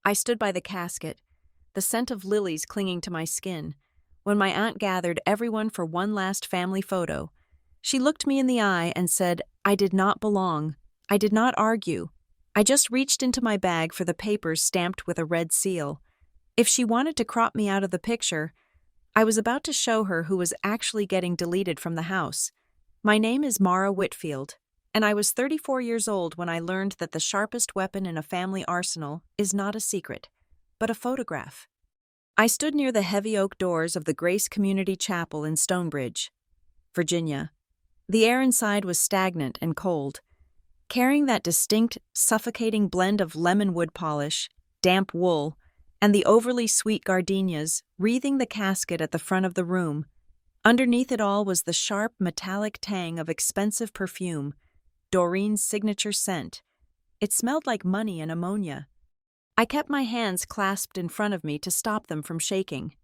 I stood by the casket, the scent of lilies clinging to my skin, when my aunt gathered everyone for one last family photo. She looked me in the eye and said, "I did not belong. I did not argue. I just reached into my bag for the papers stamped with a red seal. If she wanted to crop me out of the picture, I was about to show her who was actually getting deleted from the house. My name is Mara Whitfield, and I was 34 years old when I learned that the sharpest weapon in a family arsenal is not a secret, but a photograph. I stood near the heavy oak doors of the Grace Community Chapel in Stonebridge, Virginia. The air inside was stagnant and cold, carrying that distinct, suffocating blend of lemon wood polish, damp wool, and the overly sweet gardenias wreathing the casket at the front of the room. Underneath it all was the sharp, metallic tang of expensive perfume, Doreen's signature scent. It smelled like money and ammonia. I kept my hands clasped in front of me to stop them from shaking.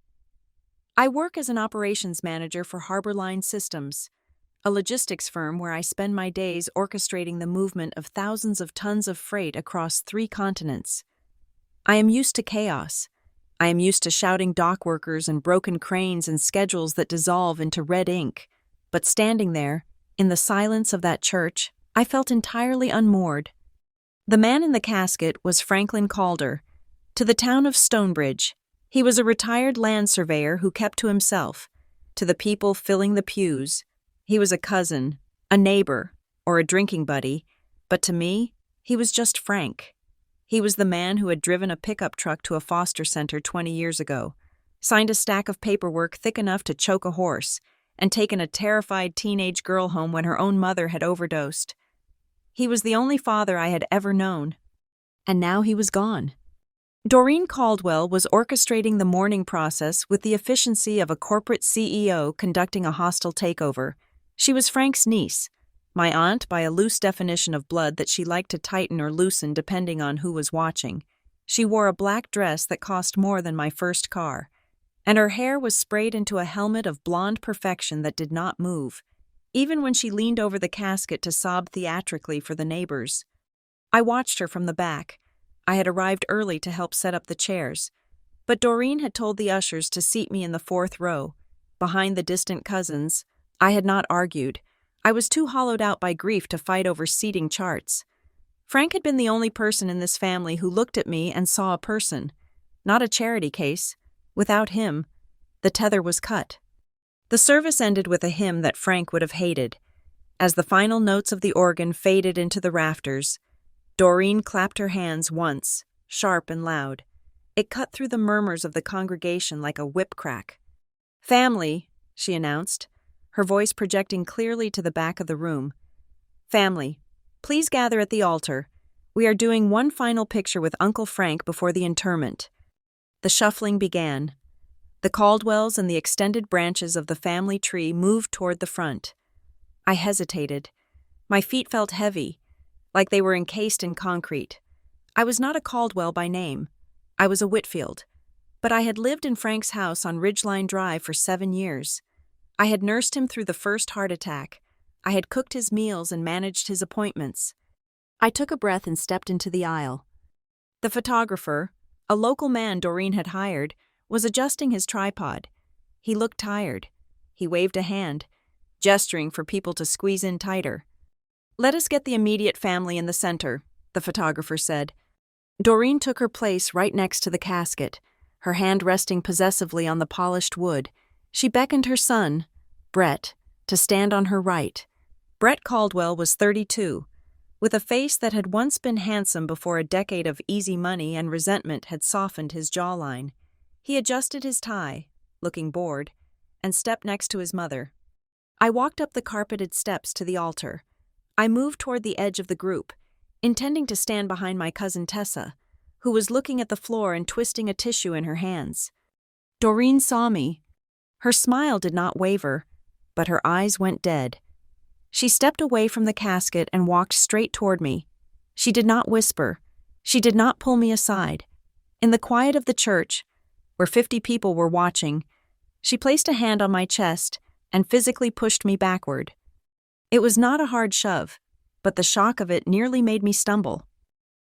I work as an operations manager for Harbor Line Systems, a logistics firm where I spend my days orchestrating the movement of thousands of tons of freight across 3 continents. I am used to chaos. I am used to shouting dock workers and broken cranes and schedules that dissolve into red ink. But standing there, in the silence of that church, I felt entirely unmoored. The man in the casket was Franklin Calder, to the town of Stonebridge. He was a retired land surveyor who kept to himself. To the people filling the pews, he was a cousin, a neighbor, or a drinking buddy, but to me, he was just Frank. He was the man who had driven a pickup truck to a foster center 20 years ago, signed a stack of paperwork thick enough to choke a horse, and taken a terrified teenage girl home when her own mother had overdosed. He was the only father I had ever known, and now he was gone. Doreen Caldwell was orchestrating the mourning process with the efficiency of a corporate CEO conducting a hostile takeover. She was Frank's niece, my aunt by a loose definition of blood that she liked to tighten or loosen depending on who was watching. She wore a black dress that cost more than my first car, and her hair was sprayed into a helmet of blonde perfection that did not move, even when she leaned over the casket to sob theatrically for the neighbors. I watched her from the back. I had arrived early to help set up the chairs, but Doreen had told the ushers to seat me in the 4th row, behind the distant cousins. I had not argued. I was too hollowed out by grief to fight over seating charts. Frank had been the only person in this family who looked at me and saw a person, not a charity case. Without him, the tether was cut. The service ended with a hymn that Frank would have hated. As the final notes of the organ faded into the rafters, Doreen clapped her hands once, sharp and loud. It cut through the murmurs of the congregation like a whip crack. "Family," she announced, her voice projecting clearly to the back of the room. "Family, please gather at the altar. We are doing one final picture with Uncle Frank before the interment." The shuffling began. The Caldwells and the extended branches of the family tree moved toward the front. I hesitated. My feet felt heavy, like they were encased in concrete. I was not a Caldwell by name. I was a Whitfield. But I had lived in Frank's house on Ridgeline Drive for 7 years. I had nursed him through the first heart attack. I had cooked his meals and managed his appointments. I took a breath and stepped into the aisle. The photographer, a local man Doreen had hired, was adjusting his tripod. He looked tired. He waved a hand, gesturing for people to squeeze in tighter. "Let us get the immediate family in the center," the photographer said. Doreen took her place right next to the casket, her hand resting possessively on the polished wood. She beckoned her son, Brett, to stand on her right. Brett Caldwell was 32, with a face that had once been handsome before a decade of easy money and resentment had softened his jawline. He adjusted his tie, looking bored, and stepped next to his mother. I walked up the carpeted steps to the altar. I moved toward the edge of the group, intending to stand behind my cousin Tessa, who was looking at the floor and twisting a tissue in her hands. Doreen saw me. Her smile did not waver, but her eyes went dead. She stepped away from the casket and walked straight toward me. She did not whisper. She did not pull me aside. In the quiet of the church, where 50 people were watching, she placed a hand on my chest and physically pushed me backward. It was not a hard shove, but the shock of it nearly made me stumble.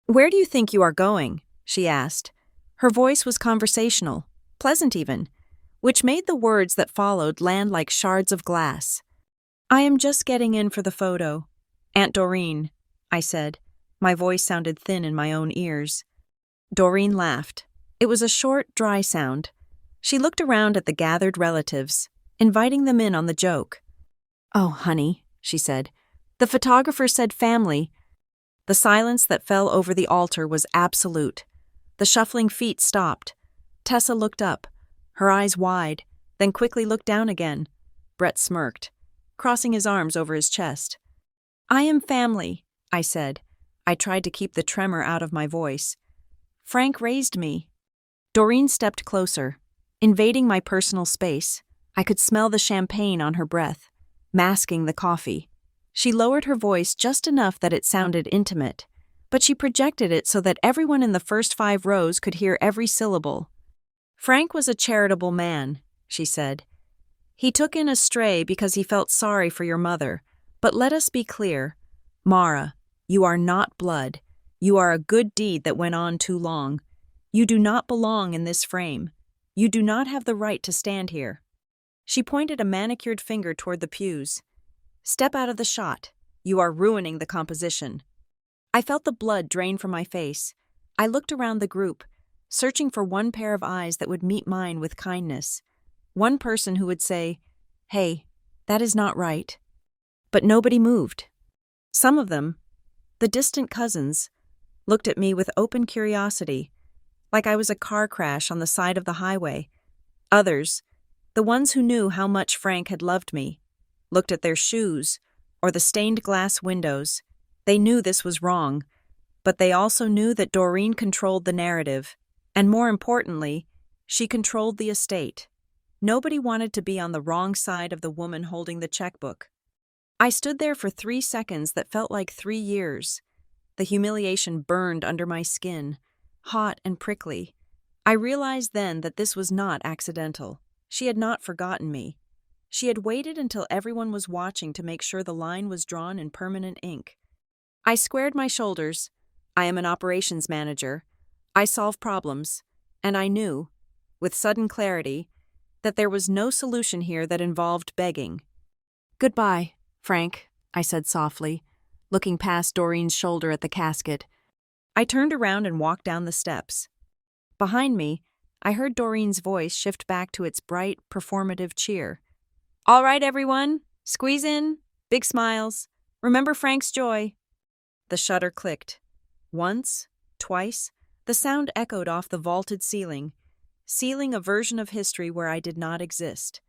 "Where do you think you are going?" she asked, Her voice was conversational, pleasant even, which made the words that followed land like shards of glass. "I am just getting in for the photo. Aunt Doreen," I said. My voice sounded thin in my own ears. Doreen laughed. It was a short, dry sound. She looked around at the gathered relatives, inviting them in on the joke. "Oh, honey," she said. "The photographer said family." The silence that fell over the altar was absolute. The shuffling feet stopped. Tessa looked up, her eyes wide, then quickly looked down again. Brett smirked, crossing his arms over his chest. "I am family," I said. I tried to keep the tremor out of my voice. "Frank raised me." Doreen stepped closer, invading my personal space. I could smell the champagne on her breath, masking the coffee. She lowered her voice just enough that it sounded intimate, but she projected it so that everyone in the first 5 rows could hear every syllable. "Frank was a charitable man," she said. "He took in a stray because he felt sorry for your mother. But let us be clear. Mara, you are not blood. You are a good deed that went on too long. You do not belong in this frame. You do not have the right to stand here." She pointed a manicured finger toward the pews. "Step out of the shot. You are ruining the composition." I felt the blood drain from my face. I looked around the group, searching for one pair of eyes that would meet mine with kindness. One person who would say, "Hey, that is not right." But nobody moved. Some of them, the distant cousins, looked at me with open curiosity, like I was a car crash on the side of the highway. Others, the ones who knew how much Frank had loved me, looked at their shoes or the stained glass windows. They knew this was wrong, but they also knew that Doreen controlled the narrative, and more importantly, she controlled the estate. Nobody wanted to be on the wrong side of the woman holding the checkbook. I stood there for 3 seconds that felt like 3 years. The humiliation burned under my skin, hot and prickly. I realized then that this was not accidental. She had not forgotten me. She had waited until everyone was watching to make sure the line was drawn in permanent ink. I squared my shoulders. I am an operations manager. I solve problems. And I knew, with sudden clarity, that there was no solution here that involved begging. "Goodbye, Frank," I said softly, looking past Doreen's shoulder at the casket. I turned around and walked down the steps. Behind me, I heard Doreen's voice shift back to its bright, performative cheer. "All right, everyone, squeeze in, big smiles. Remember Frank's joy." The shutter clicked. Once, twice, the sound echoed off the vaulted ceiling, sealing a version of history where I did not exist.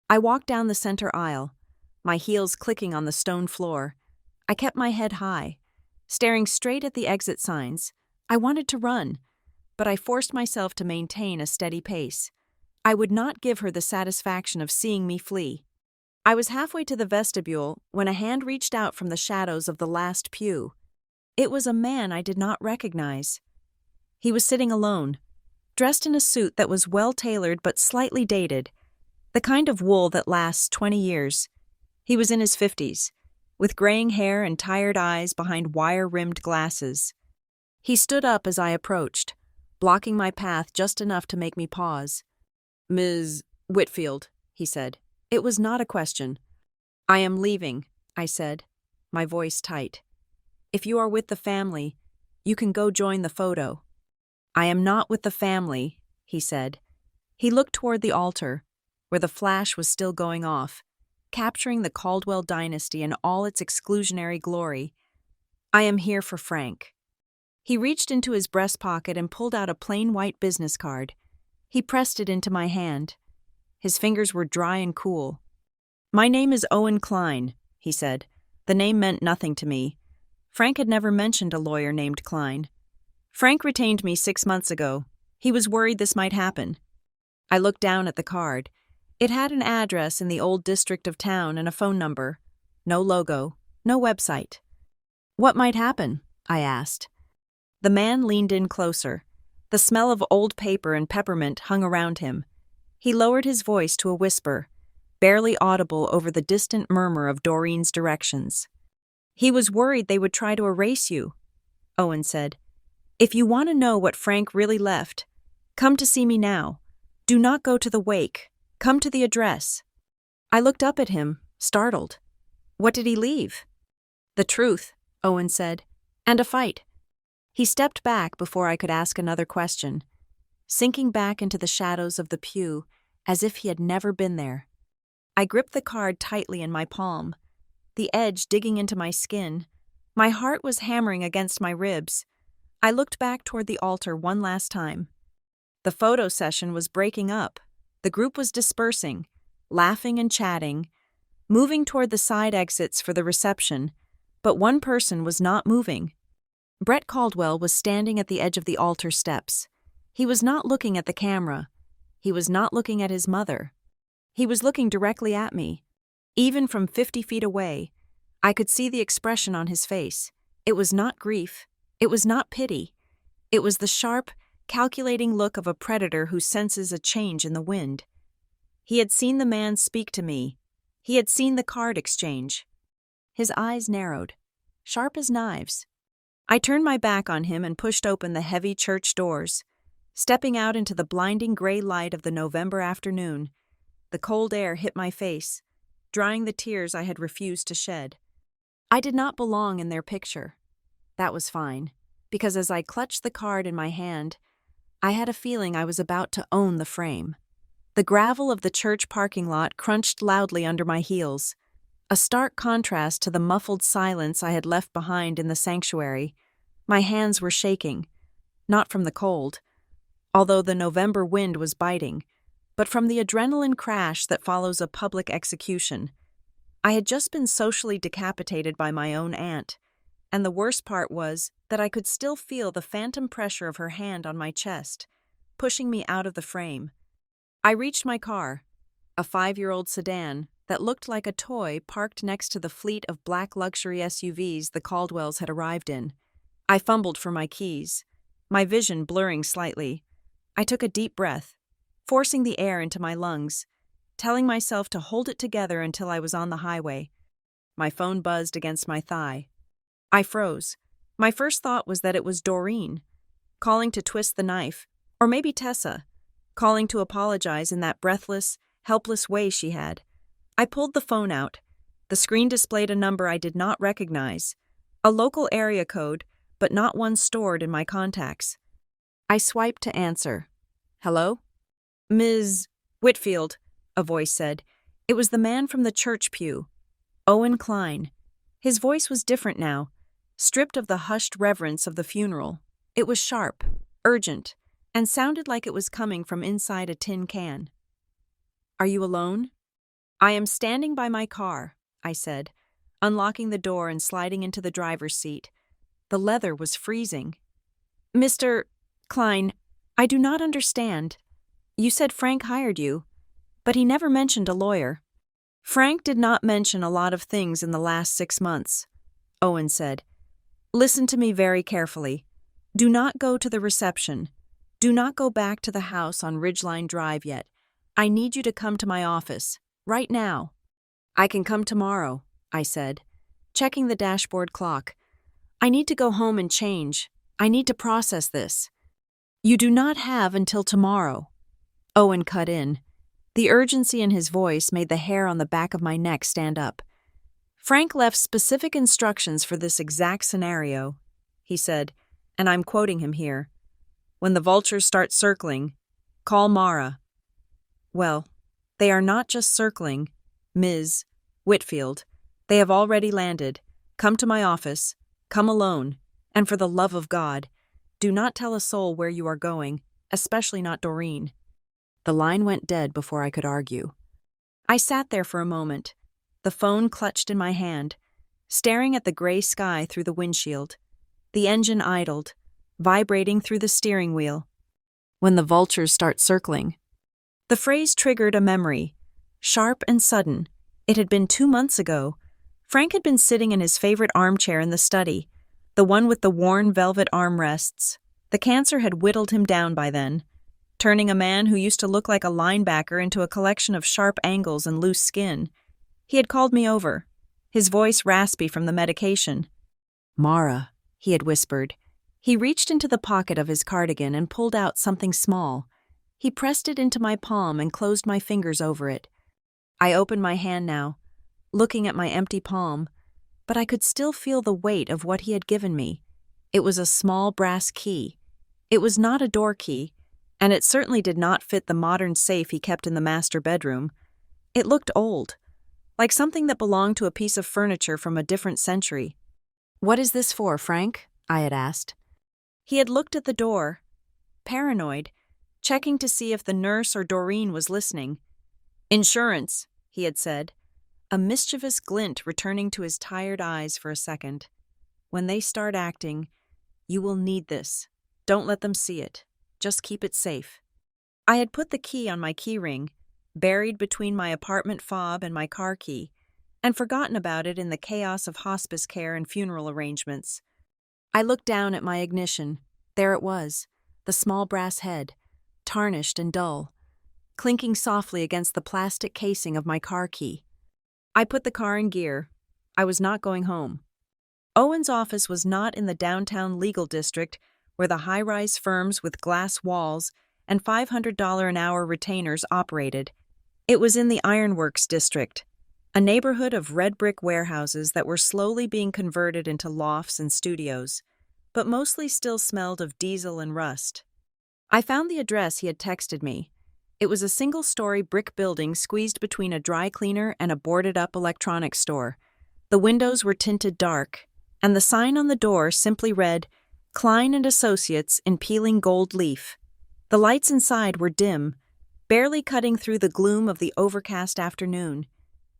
I walked down the center aisle, my heels clicking on the stone floor. I kept my head high, staring straight at the exit signs. I wanted to run, but I forced myself to maintain a steady pace. I would not give her the satisfaction of seeing me flee. I was halfway to the vestibule when a hand reached out from the shadows of the last pew. It was a man I did not recognize. He was sitting alone, dressed in a suit that was well-tailored but slightly dated, the kind of wool that lasts 20 years. He was in his 50s, with graying hair and tired eyes behind wire-rimmed glasses. He stood up as I approached, blocking my path just enough to make me pause. "Ms. Whitfield," he said. It was not a question. "I am leaving," I said, my voice tight. "If you are with the family, you can go join the photo." "I am not with the family," he said. He looked toward the altar, where the flash was still going off, capturing the Caldwell dynasty in all its exclusionary glory. "I am here for Frank." He reached into his breast pocket and pulled out a plain white business card. He pressed it into my hand. His fingers were dry and cool. "My name is Owen Klein," he said. The name meant nothing to me. Frank had never mentioned a lawyer named Klein. "Frank retained me 6 months ago. He was worried this might happen." I looked down at the card. It had an address in the old district of town and a phone number. No logo, no website. "What might happen?" I asked. The man leaned in closer. The smell of old paper and peppermint hung around him. He lowered his voice to a whisper, barely audible over the distant murmur of Doreen's directions. "He was worried they would try to erase you," Owen said. "If you want to know what Frank really left, Come to see me now. Do not go to the wake. Come to the address. I looked up at him, startled. What did he leave? The truth, Owen said, and a fight. He stepped back before I could ask another question, sinking back into the shadows of the pew as if he had never been there. I gripped the card tightly in my palm, the edge digging into my skin. My heart was hammering against my ribs. I looked back toward the altar one last time. The photo session was breaking up. The group was dispersing, laughing and chatting, moving toward the side exits for the reception, but one person was not moving. Brett Caldwell was standing at the edge of the altar steps. He was not looking at the camera. He was not looking at his mother. He was looking directly at me. Even from 50 feet away, I could see the expression on his face. It was not grief. It was not pity. It was the sharp, calculating look of a predator who senses a change in the wind. He had seen the man speak to me. He had seen the card exchange. His eyes narrowed, sharp as knives. I turned my back on him and pushed open the heavy church doors, stepping out into the blinding gray light of the November afternoon. The cold air hit my face, drying the tears I had refused to shed. I did not belong in their picture. That was fine, because as I clutched the card in my hand, I had a feeling I was about to own the frame. The gravel of the church parking lot crunched loudly under my heels, a stark contrast to the muffled silence I had left behind in the sanctuary. My hands were shaking, not from the cold, although the November wind was biting, but from the adrenaline crash that follows a public execution. I had just been socially decapitated by my own aunt, and the worst part was that I could still feel the phantom pressure of her hand on my chest, pushing me out of the frame. I reached my car, a 5-year-old sedan that looked like a toy parked next to the fleet of black luxury SUVs the Caldwells had arrived in. I fumbled for my keys, my vision blurring slightly. I took a deep breath, forcing the air into my lungs, telling myself to hold it together until I was on the highway. My phone buzzed against my thigh. I froze. My first thought was that it was Doreen, calling to twist the knife, or maybe Tessa, calling to apologize in that breathless, helpless way she had. I pulled the phone out. The screen displayed a number I did not recognize, a local area code, but not one stored in my contacts. I swiped to answer. Hello? Ms. Whitfield, a voice said. It was the man from the church pew, Owen Klein. His voice was different now, stripped of the hushed reverence of the funeral. It was sharp, urgent, and sounded like it was coming from inside a tin can. Are you alone? I am standing by my car, I said, unlocking the door and sliding into the driver's seat. The leather was freezing. Mr. Klein, I do not understand. You said Frank hired you, but he never mentioned a lawyer. Frank did not mention a lot of things in the last 6 months, Owen said. Listen to me very carefully. Do not go to the reception. Do not go back to the house on Ridgeline Drive yet. I need you to come to my office, right now. I can come tomorrow, I said, checking the dashboard clock. I need to go home and change. I need to process this. You do not have until tomorrow. Owen cut in. The urgency in his voice made the hair on the back of my neck stand up. Frank left specific instructions for this exact scenario, he said, and I'm quoting him here. When the vultures start circling, call Mara. Well, they are not just circling, Ms. Whitfield. They have already landed. Come to my office. Come alone. And for the love of God, do not tell a soul where you are going, especially not Doreen. The line went dead before I could argue. I sat there for a moment, the phone clutched in my hand, staring at the gray sky through the windshield. The engine idled, vibrating through the steering wheel. When the vultures start circling. The phrase triggered a memory, sharp and sudden. It had been 2 months ago. Frank had been sitting in his favorite armchair in the study, the one with the worn velvet armrests. The cancer had whittled him down by then, turning a man who used to look like a linebacker into a collection of sharp angles and loose skin. He had called me over, his voice raspy from the medication. Mara, he had whispered. He reached into the pocket of his cardigan and pulled out something small. He pressed it into my palm and closed my fingers over it. I opened my hand now, looking at my empty palm, but I could still feel the weight of what he had given me. It was a small brass key. It was not a door key, and it certainly did not fit the modern safe he kept in the master bedroom. It looked old, like something that belonged to a piece of furniture from a different century. "What is this for, Frank?" I had asked. He had looked at the door, paranoid, checking to see if the nurse or Doreen was listening. "Insurance," he had said, a mischievous glint returning to his tired eyes for a second. "When they start acting, you will need this. Don't let them see it. Just keep it safe." I had put the key on my keyring, buried between my apartment fob and my car key, and forgotten about it in the chaos of hospice care and funeral arrangements. I looked down at my ignition. There it was, the small brass head, tarnished and dull, clinking softly against the plastic casing of my car key. I put the car in gear. I was not going home. Owen's office was not in the downtown legal district where the high-rise firms with glass walls and $500 an hour retainers operated. It was in the Ironworks district, a neighborhood of red brick warehouses that were slowly being converted into lofts and studios, but mostly still smelled of diesel and rust. I found the address he had texted me. It was a single-story brick building squeezed between a dry cleaner and a boarded-up electronics store. The windows were tinted dark, and the sign on the door simply read, "Klein and Associates in peeling gold leaf." The lights inside were dim, barely cutting through the gloom of the overcast afternoon.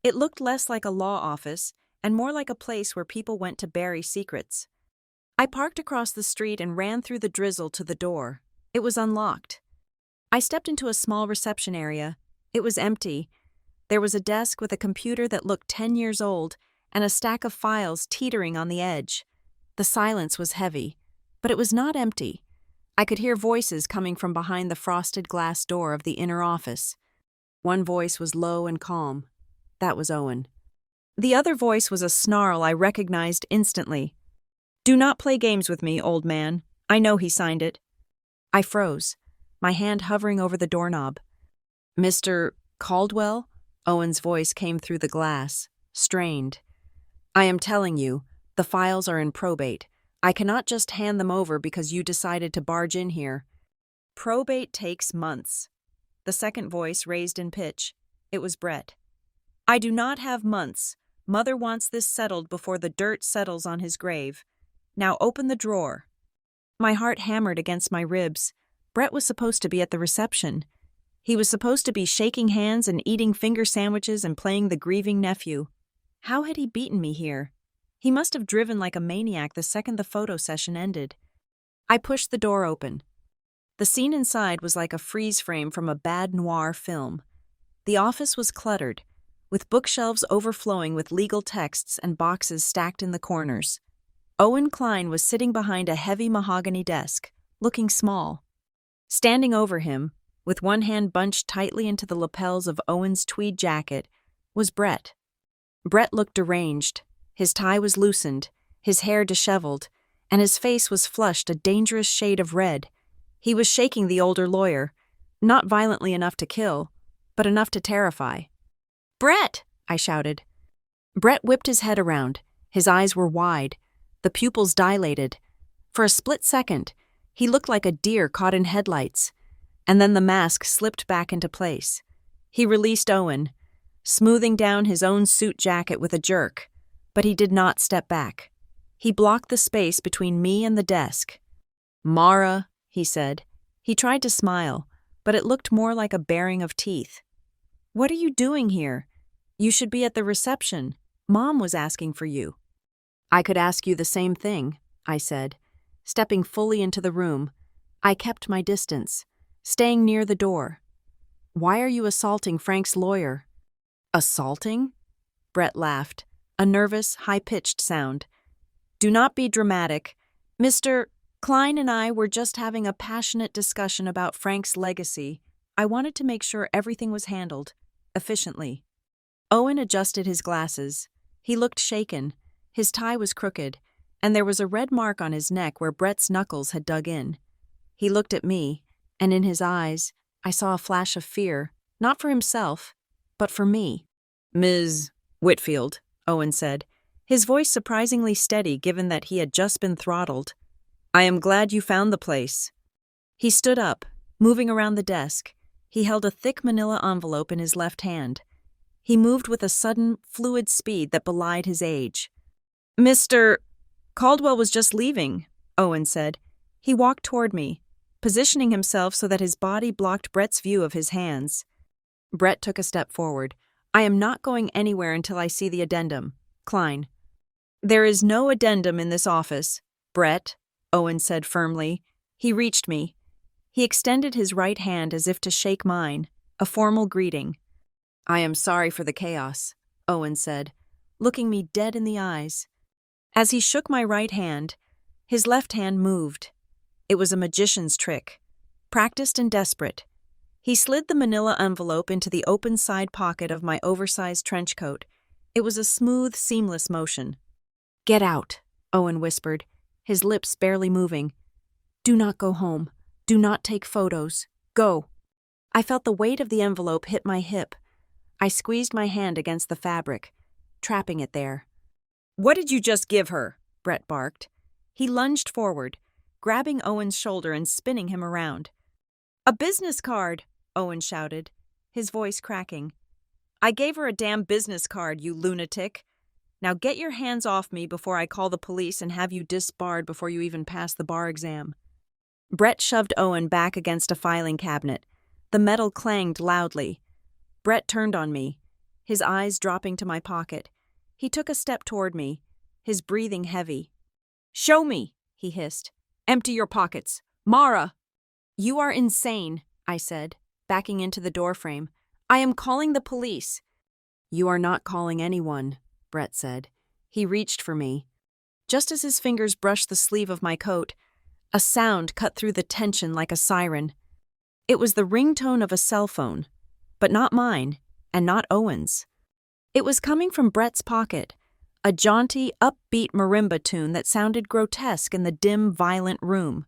It looked less like a law office and more like a place where people went to bury secrets. I parked across the street and ran through the drizzle to the door. It was unlocked. I stepped into a small reception area. It was empty. There was a desk with a computer that looked 10 years old and a stack of files teetering on the edge. The silence was heavy, but it was not empty. I could hear voices coming from behind the frosted glass door of the inner office. One voice was low and calm. That was Owen. The other voice was a snarl I recognized instantly. "Do not play games with me, old man. I know he signed it." I froze, my hand hovering over the doorknob. "Mr. Caldwell?" Owen's voice came through the glass, strained. "I am telling you, the files are in probate. I cannot just hand them over because you decided to barge in here. Probate takes months." The second voice raised in pitch. It was Brett. "I do not have months. Mother wants this settled before the dirt settles on his grave. Now open the drawer." My heart hammered against my ribs. Brett was supposed to be at the reception. He was supposed to be shaking hands and eating finger sandwiches and playing the grieving nephew. How had he beaten me here? He must have driven like a maniac the second the photo session ended. I pushed the door open. The scene inside was like a freeze frame from a bad noir film. The office was cluttered, with bookshelves overflowing with legal texts and boxes stacked in the corners. Owen Klein was sitting behind a heavy mahogany desk, looking small. Standing over him, with one hand bunched tightly into the lapels of Owen's tweed jacket, was Brett. Brett looked deranged. His tie was loosened, his hair disheveled, and his face was flushed a dangerous shade of red. He was shaking the older lawyer, not violently enough to kill, but enough to terrify. "Brett!" I shouted. Brett whipped his head around. His eyes were wide, the pupils dilated. For a split second, he looked like a deer caught in headlights, and then the mask slipped back into place. He released Owen, smoothing down his own suit jacket with a jerk, but he did not step back. He blocked the space between me and the desk. "Mara," he said. He tried to smile, but it looked more like a baring of teeth. "What are you doing here? You should be at the reception. Mom was asking for you." "I could ask you the same thing," I said, stepping fully into the room. I kept my distance, staying near the door. "Why are you assaulting Frank's lawyer?" "Assaulting?" Brett laughed, a nervous, high-pitched sound. "Do not be dramatic. Mr. Klein and I were just having a passionate discussion about Frank's legacy. I wanted to make sure everything was handled efficiently." Owen adjusted his glasses. He looked shaken. His tie was crooked, and there was a red mark on his neck where Brett's knuckles had dug in. He looked at me, and in his eyes, I saw a flash of fear, not for himself, but for me. "Ms. Whitfield," Owen said, his voice surprisingly steady given that he had just been throttled. "I am glad you found the place." He stood up, moving around the desk. He held a thick manila envelope in his left hand. He moved with a sudden, fluid speed that belied his age. "Mr. Caldwell was just leaving," Owen said. He walked toward me, positioning himself so that his body blocked Brett's view of his hands. Brett took a step forward. "I am not going anywhere until I see the addendum. Klein." "There is no addendum in this office, Brett," Owen said firmly. He reached me. He extended his right hand as if to shake mine, a formal greeting. "I am sorry for the chaos," Owen said, looking me dead in the eyes. As he shook my right hand, his left hand moved. It was a magician's trick, practiced and desperate. He slid the manila envelope into the open side pocket of my oversized trench coat. It was a smooth, seamless motion. "Get out," Owen whispered, his lips barely moving. "Do not go home. Do not take photos. Go." I felt the weight of the envelope hit my hip. I squeezed my hand against the fabric, trapping it there. "What did you just give her?" Brett barked. He lunged forward, grabbing Owen's shoulder and spinning him around. "A business card," Owen shouted, his voice cracking. "I gave her a damn business card, you lunatic. Now get your hands off me before I call the police and have you disbarred before you even pass the bar exam." Brett shoved Owen back against a filing cabinet. The metal clanged loudly. Brett turned on me, his eyes dropping to my pocket. He took a step toward me, his breathing heavy. "Show me," he hissed. "Empty your pockets. Mara!" "You are insane," I said, backing into the doorframe. "I am calling the police." "You are not calling anyone," Brett said. He reached for me. Just as his fingers brushed the sleeve of my coat, a sound cut through the tension like a siren. It was the ringtone of a cell phone, but not mine, and not Owen's. It was coming from Brett's pocket, a jaunty, upbeat marimba tune that sounded grotesque in the dim, violent room.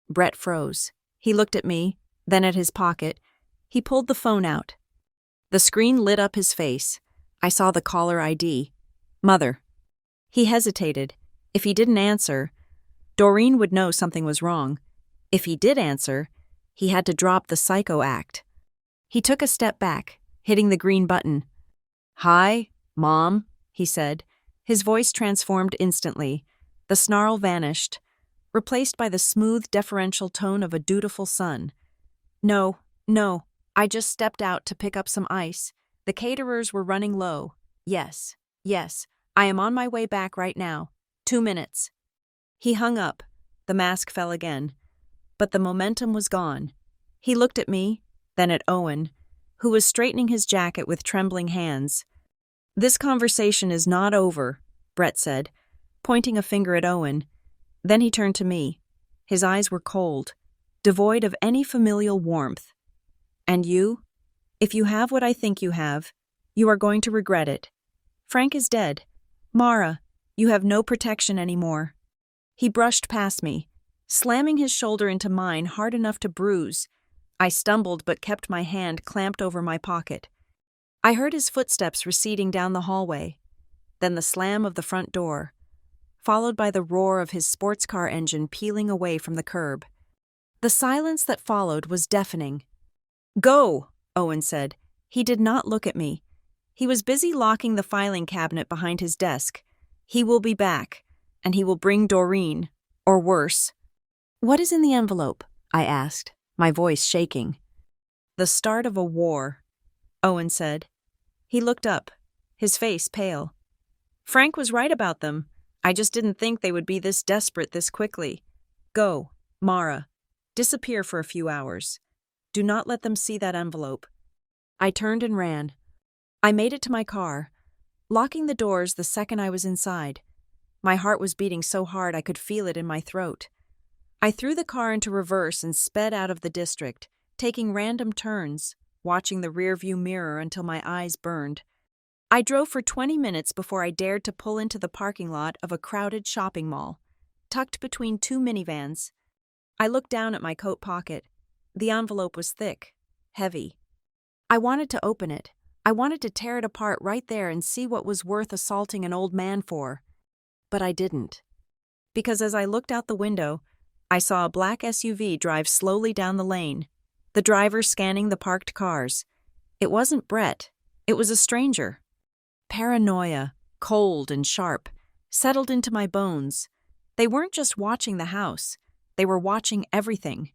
Brett froze. He looked at me, then at his pocket. He pulled the phone out. The screen lit up his face. I saw the caller ID. Mother. He hesitated. If he didn't answer, Doreen would know something was wrong. If he did answer, he had to drop the psycho act. He took a step back, hitting the green button. "Hi, Mom," he said. His voice transformed instantly. The snarl vanished, replaced by the smooth, deferential tone of a dutiful son. No, I just stepped out to pick up some ice. The caterers were running low. Yes, I am on my way back right now. 2 minutes." He hung up. The mask fell again. But the momentum was gone. He looked at me, then at Owen, who was straightening his jacket with trembling hands. "This conversation is not over," Brett said, pointing a finger at Owen. Then he turned to me. His eyes were cold, devoid of any familial warmth. "And you? If you have what I think you have, you are going to regret it. Frank is dead. Mara, you have no protection anymore." He brushed past me, slamming his shoulder into mine hard enough to bruise. I stumbled but kept my hand clamped over my pocket. I heard his footsteps receding down the hallway, then the slam of the front door, followed by the roar of his sports car engine peeling away from the curb. The silence that followed was deafening. "Go," Owen said. He did not look at me. He was busy locking the filing cabinet behind his desk. "He will be back, and he will bring Doreen, or worse." "What is in the envelope?" I asked, my voice shaking. "The start of a war," Owen said. He looked up, his face pale. "Frank was right about them. I just didn't think they would be this desperate this quickly. Go, Mara. Disappear for a few hours. Do not let them see that envelope." I turned and ran. I made it to my car, locking the doors the second I was inside. My heart was beating so hard I could feel it in my throat. I threw the car into reverse and sped out of the district, taking random turns, watching the rearview mirror until my eyes burned. I drove for 20 minutes before I dared to pull into the parking lot of a crowded shopping mall, tucked between two minivans. I looked down at my coat pocket. The envelope was thick, heavy. I wanted to open it. I wanted to tear it apart right there and see what was worth assaulting an old man for. But I didn't. Because as I looked out the window, I saw a black SUV drive slowly down the lane, the driver scanning the parked cars. It wasn't Brett. It was a stranger. Paranoia, cold and sharp, settled into my bones. They weren't just watching the house. They were watching everything.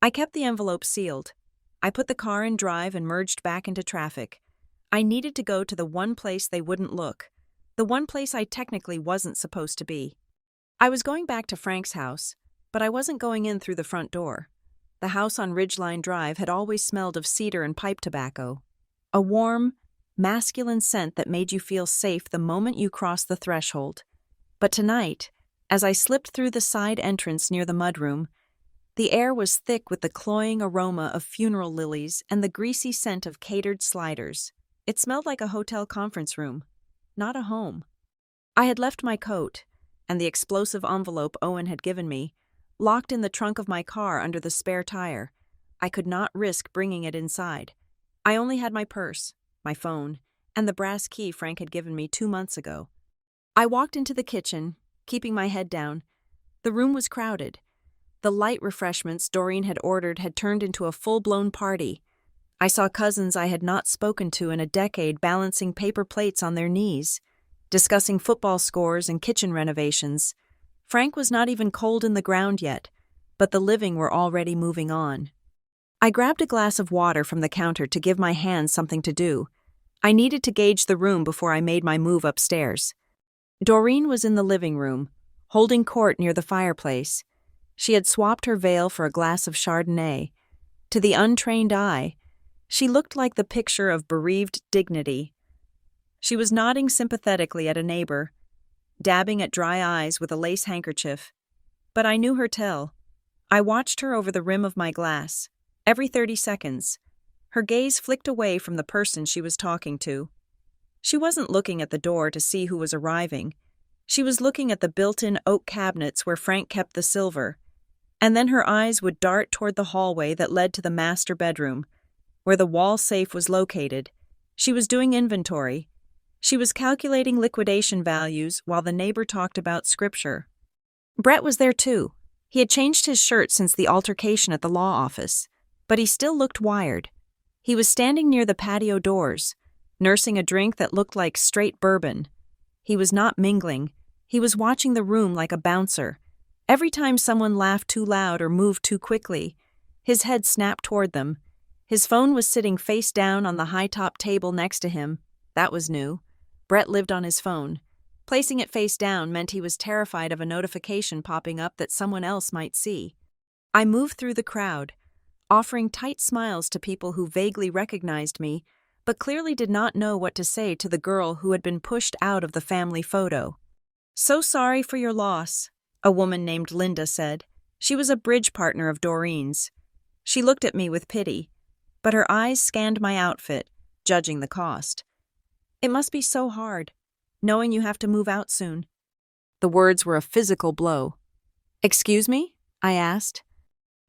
I kept the envelope sealed. I put the car in drive and merged back into traffic. I needed to go to the one place they wouldn't look, the one place I technically wasn't supposed to be. I was going back to Frank's house, but I wasn't going in through the front door. The house on Ridgeline Drive had always smelled of cedar and pipe tobacco, a warm, masculine scent that made you feel safe the moment you crossed the threshold. But tonight, as I slipped through the side entrance near the mudroom, the air was thick with the cloying aroma of funeral lilies and the greasy scent of catered sliders. It smelled like a hotel conference room, not a home. I had left my coat, and the explosive envelope Owen had given me, locked in the trunk of my car under the spare tire. I could not risk bringing it inside. I only had my purse, my phone, and the brass key Frank had given me 2 months ago. I walked into the kitchen, keeping my head down. The room was crowded. The light refreshments Doreen had ordered had turned into a full-blown party. I saw cousins I had not spoken to in a decade balancing paper plates on their knees, discussing football scores and kitchen renovations. Frank was not even cold in the ground yet, but the living were already moving on. I grabbed a glass of water from the counter to give my hands something to do. I needed to gauge the room before I made my move upstairs. Doreen was in the living room, holding court near the fireplace. She had swapped her veil for a glass of Chardonnay. To the untrained eye, she looked like the picture of bereaved dignity. She was nodding sympathetically at a neighbor, dabbing at dry eyes with a lace handkerchief. But I knew her tell. I watched her over the rim of my glass. Every 30 seconds, her gaze flicked away from the person she was talking to. She wasn't looking at the door to see who was arriving. She was looking at the built-in oak cabinets where Frank kept the silver. And then her eyes would dart toward the hallway that led to the master bedroom, where the wall safe was located. She was doing inventory. She was calculating liquidation values while the neighbor talked about scripture. Brett was there too. He had changed his shirt since the altercation at the law office, but he still looked wired. He was standing near the patio doors, nursing a drink that looked like straight bourbon. He was not mingling. He was watching the room like a bouncer. Every time someone laughed too loud or moved too quickly, his head snapped toward them. His phone was sitting face down on the high-top table next to him. That was new. Brett lived on his phone. Placing it face down meant he was terrified of a notification popping up that someone else might see. I moved through the crowd, offering tight smiles to people who vaguely recognized me, but clearly did not know what to say to the girl who had been pushed out of the family photo. "So sorry for your loss," a woman named Linda said. She was a bridge partner of Doreen's. She looked at me with pity, but her eyes scanned my outfit, judging the cost. "It must be so hard, knowing you have to move out soon." The words were a physical blow. "Excuse me?" I asked.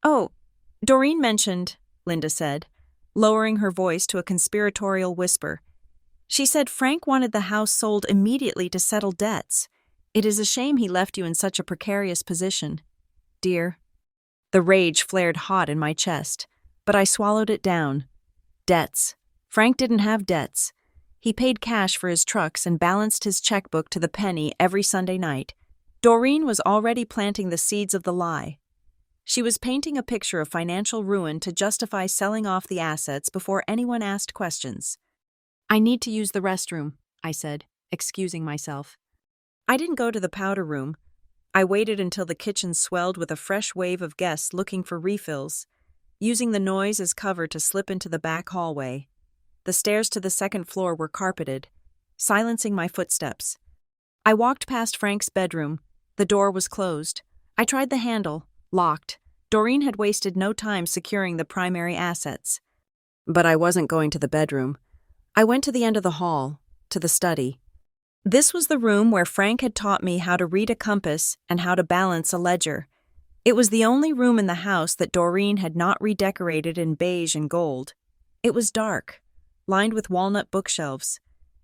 "Oh, Doreen mentioned," Linda said, lowering her voice to a conspiratorial whisper. "She said Frank wanted the house sold immediately to settle debts. It is a shame he left you in such a precarious position, dear." The rage flared hot in my chest, but I swallowed it down. Debts. Frank didn't have debts. He paid cash for his trucks and balanced his checkbook to the penny every Sunday night. Doreen was already planting the seeds of the lie. She was painting a picture of financial ruin to justify selling off the assets before anyone asked questions. "I need to use the restroom," I said, excusing myself. I didn't go to the powder room. I waited until the kitchen swelled with a fresh wave of guests looking for refills, using the noise as cover to slip into the back hallway. The stairs to the second floor were carpeted, silencing my footsteps. I walked past Frank's bedroom. The door was closed. I tried the handle, locked. Doreen had wasted no time securing the primary assets. But I wasn't going to the bedroom. I went to the end of the hall, to the study. This was the room where Frank had taught me how to read a compass and how to balance a ledger. It was the only room in the house that Doreen had not redecorated in beige and gold. It was dark, lined with walnut bookshelves,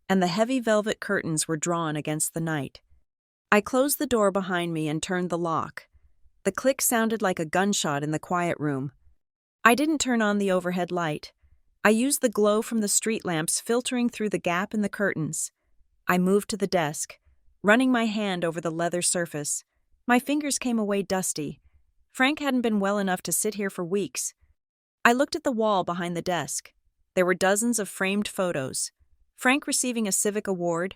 and the heavy velvet curtains were drawn against the night. I closed the door behind me and turned the lock. The click sounded like a gunshot in the quiet room. I didn't turn on the overhead light. I used the glow from the street lamps filtering through the gap in the curtains. I moved to the desk, running my hand over the leather surface. My fingers came away dusty. Frank hadn't been well enough to sit here for weeks. I looked at the wall behind the desk. There were dozens of framed photos. Frank receiving a civic award,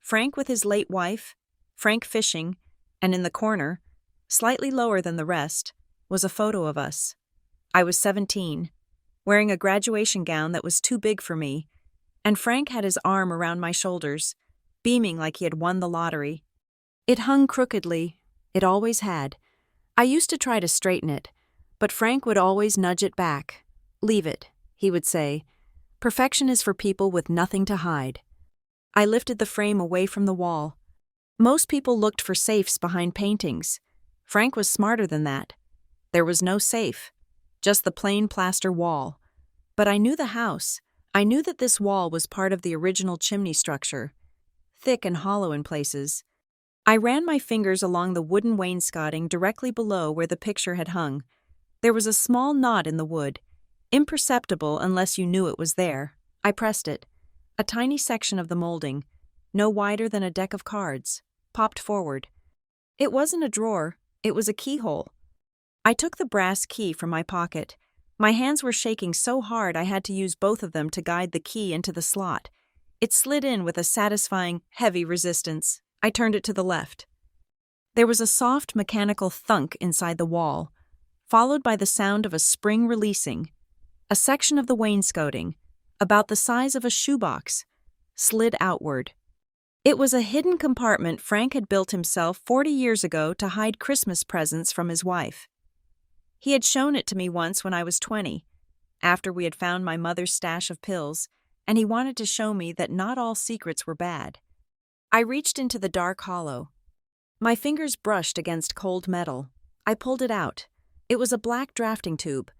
Frank with his late wife, Frank fishing, and in the corner, slightly lower than the rest, was a photo of us. I was 17, wearing a graduation gown that was too big for me, and Frank had his arm around my shoulders, beaming like he had won the lottery. It hung crookedly. It always had. I used to try to straighten it, but Frank would always nudge it back. "Leave it," he would say. "Perfection is for people with nothing to hide." I lifted the frame away from the wall. Most people looked for safes behind paintings. Frank was smarter than that. There was no safe, just the plain plaster wall. But I knew the house. I knew that this wall was part of the original chimney structure, thick and hollow in places. I ran my fingers along the wooden wainscoting directly below where the picture had hung. There was a small knot in the wood, imperceptible unless you knew it was there. I pressed it. A tiny section of the molding, no wider than a deck of cards, popped forward. It wasn't a drawer, it was a keyhole. I took the brass key from my pocket. My hands were shaking so hard I had to use both of them to guide the key into the slot. It slid in with a satisfying, heavy resistance. I turned it to the left. There was a soft mechanical thunk inside the wall, followed by the sound of a spring releasing. A section of the wainscoting, about the size of a shoebox, slid outward. It was a hidden compartment Frank had built himself 40 years ago to hide Christmas presents from his wife. He had shown it to me once when I was 20, after we had found my mother's stash of pills, and he wanted to show me that not all secrets were bad. I reached into the dark hollow. My fingers brushed against cold metal. I pulled it out. It was a black drafting tube,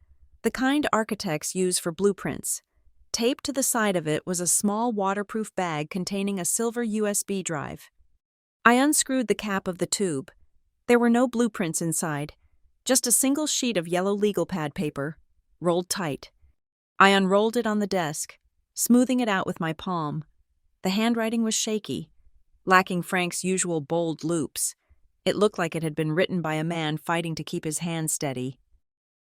the kind architects use for blueprints. Taped to the side of it was a small waterproof bag containing a silver USB drive. I unscrewed the cap of the tube. There were no blueprints inside, just a single sheet of yellow legal pad paper, rolled tight. I unrolled it on the desk, smoothing it out with my palm. The handwriting was shaky, lacking Frank's usual bold loops. It looked like it had been written by a man fighting to keep his hand steady.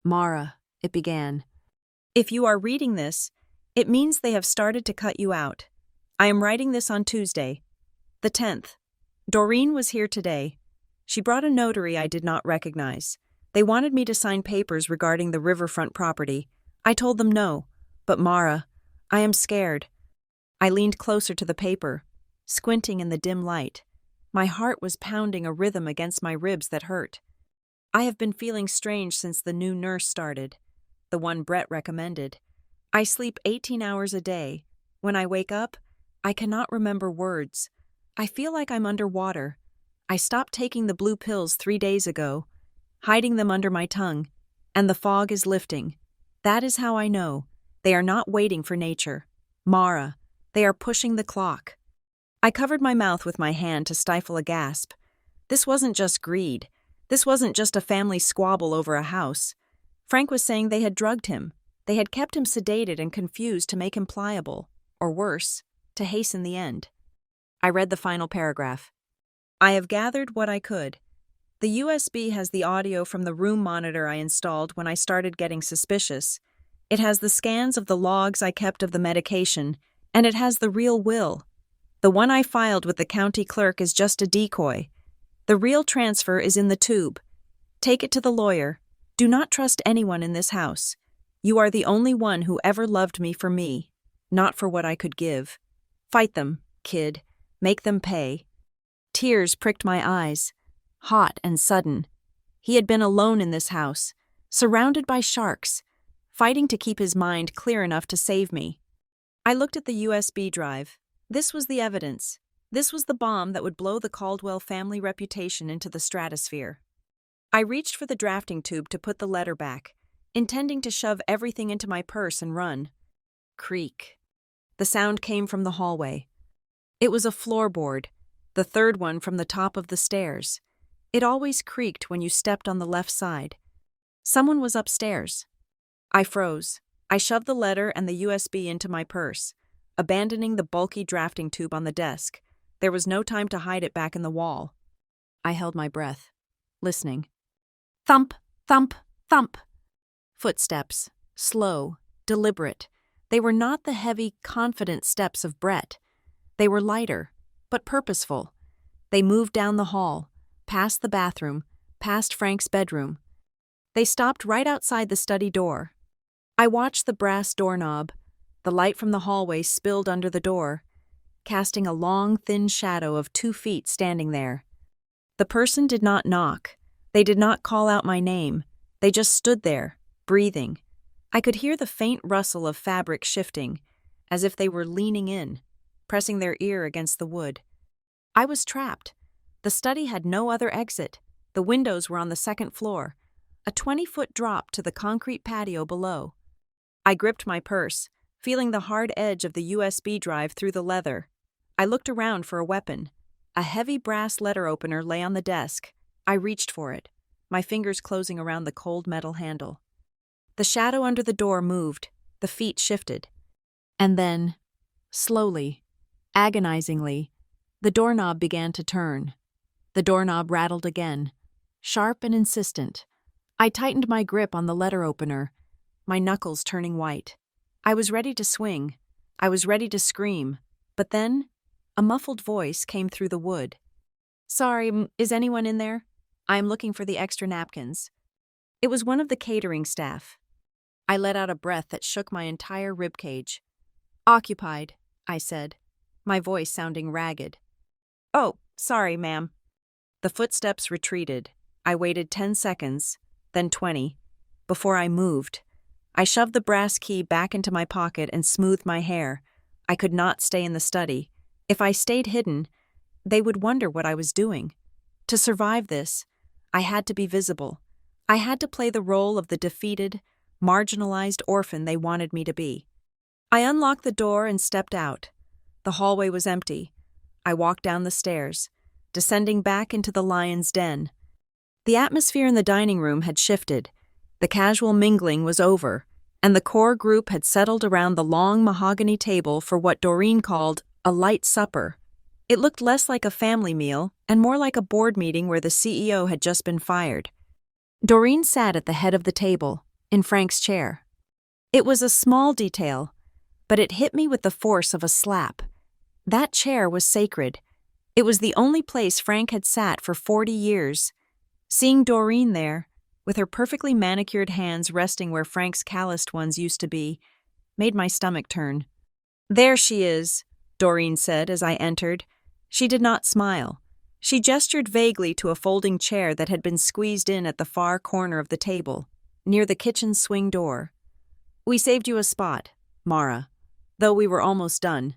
"Mara," it began. "If you are reading this, it means they have started to cut you out. I am writing this on Tuesday, the 10th. Doreen was here today. She brought a notary I did not recognize. They wanted me to sign papers regarding the riverfront property. I told them no. But Mara, I am scared." I leaned closer to the paper, squinting in the dim light. My heart was pounding a rhythm against my ribs that hurt. "I have been feeling strange since the new nurse started, the one Brett recommended. I sleep 18 hours a day. When I wake up, I cannot remember words. I feel like I'm underwater. I stopped taking the blue pills 3 days ago, hiding them under my tongue, and the fog is lifting. That is how I know. They are not waiting for nature. Mara, they are pushing the clock." I covered my mouth with my hand to stifle a gasp. This wasn't just greed. This wasn't just a family squabble over a house. Frank was saying they had drugged him. They had kept him sedated and confused to make him pliable, or worse, to hasten the end. I read the final paragraph. "I have gathered what I could. The USB has the audio from the room monitor I installed when I started getting suspicious. It has the scans of the logs I kept of the medication, and it has the real will. The one I filed with the county clerk is just a decoy. The real transfer is in the tube. Take it to the lawyer. Do not trust anyone in this house. You are the only one who ever loved me for me, not for what I could give. Fight them, kid. Make them pay." Tears pricked my eyes, hot and sudden. He had been alone in this house, surrounded by sharks, fighting to keep his mind clear enough to save me. I looked at the USB drive. This was the evidence. This was the bomb that would blow the Caldwell family reputation into the stratosphere. I reached for the drafting tube to put the letter back, intending to shove everything into my purse and run. Creak. The sound came from the hallway. It was a floorboard, the third one from the top of the stairs. It always creaked when you stepped on the left side. Someone was upstairs. I froze. I shoved the letter and the USB into my purse, abandoning the bulky drafting tube on the desk. There was no time to hide it back in the wall. I held my breath, listening. Thump, thump, thump. Footsteps, slow, deliberate. They were not the heavy, confident steps of Brett. They were lighter, but purposeful. They moved down the hall, past the bathroom, past Frank's bedroom. They stopped right outside the study door. I watched the brass doorknob. The light from the hallway spilled under the door, casting a long, thin shadow of 2 feet standing there. The person did not knock. They did not call out my name. They just stood there, breathing. I could hear the faint rustle of fabric shifting, as if they were leaning in, pressing their ear against the wood. I was trapped. The study had no other exit. The windows were on the second floor, a 20-foot drop to the concrete patio below. I gripped my purse, feeling the hard edge of the USB drive through the leather. I looked around for a weapon. A heavy brass letter opener lay on the desk. I reached for it, my fingers closing around the cold metal handle. The shadow under the door moved, the feet shifted. And then, slowly, agonizingly, the doorknob began to turn. The doorknob rattled again, sharp and insistent. I tightened my grip on the letter opener, my knuckles turning white. I was ready to swing. I was ready to scream. But then, a muffled voice came through the wood. "Sorry, is anyone in there? I am looking for the extra napkins." It was one of the catering staff. I let out a breath that shook my entire ribcage. "Occupied," I said, my voice sounding ragged. "Oh, sorry, ma'am." The footsteps retreated. I waited 10 seconds, then 20, before I moved. I shoved the brass key back into my pocket and smoothed my hair. I could not stay in the study. If I stayed hidden, they would wonder what I was doing. To survive this, I had to be visible. I had to play the role of the defeated, marginalized orphan they wanted me to be. I unlocked the door and stepped out. The hallway was empty. I walked down the stairs, descending back into the lion's den. The atmosphere in the dining room had shifted. The casual mingling was over, and the core group had settled around the long mahogany table for what Doreen called a light supper. It looked less like a family meal and more like a board meeting where the CEO had just been fired. Doreen sat at the head of the table, in Frank's chair. It was a small detail, but it hit me with the force of a slap. That chair was sacred. It was the only place Frank had sat for 40 years. Seeing Doreen there, with her perfectly manicured hands resting where Frank's calloused ones used to be, made my stomach turn. "There she is," Doreen said as I entered. She did not smile. She gestured vaguely to a folding chair that had been squeezed in at the far corner of the table, near the kitchen swing door. "We saved you a spot, Mara, though we were almost done."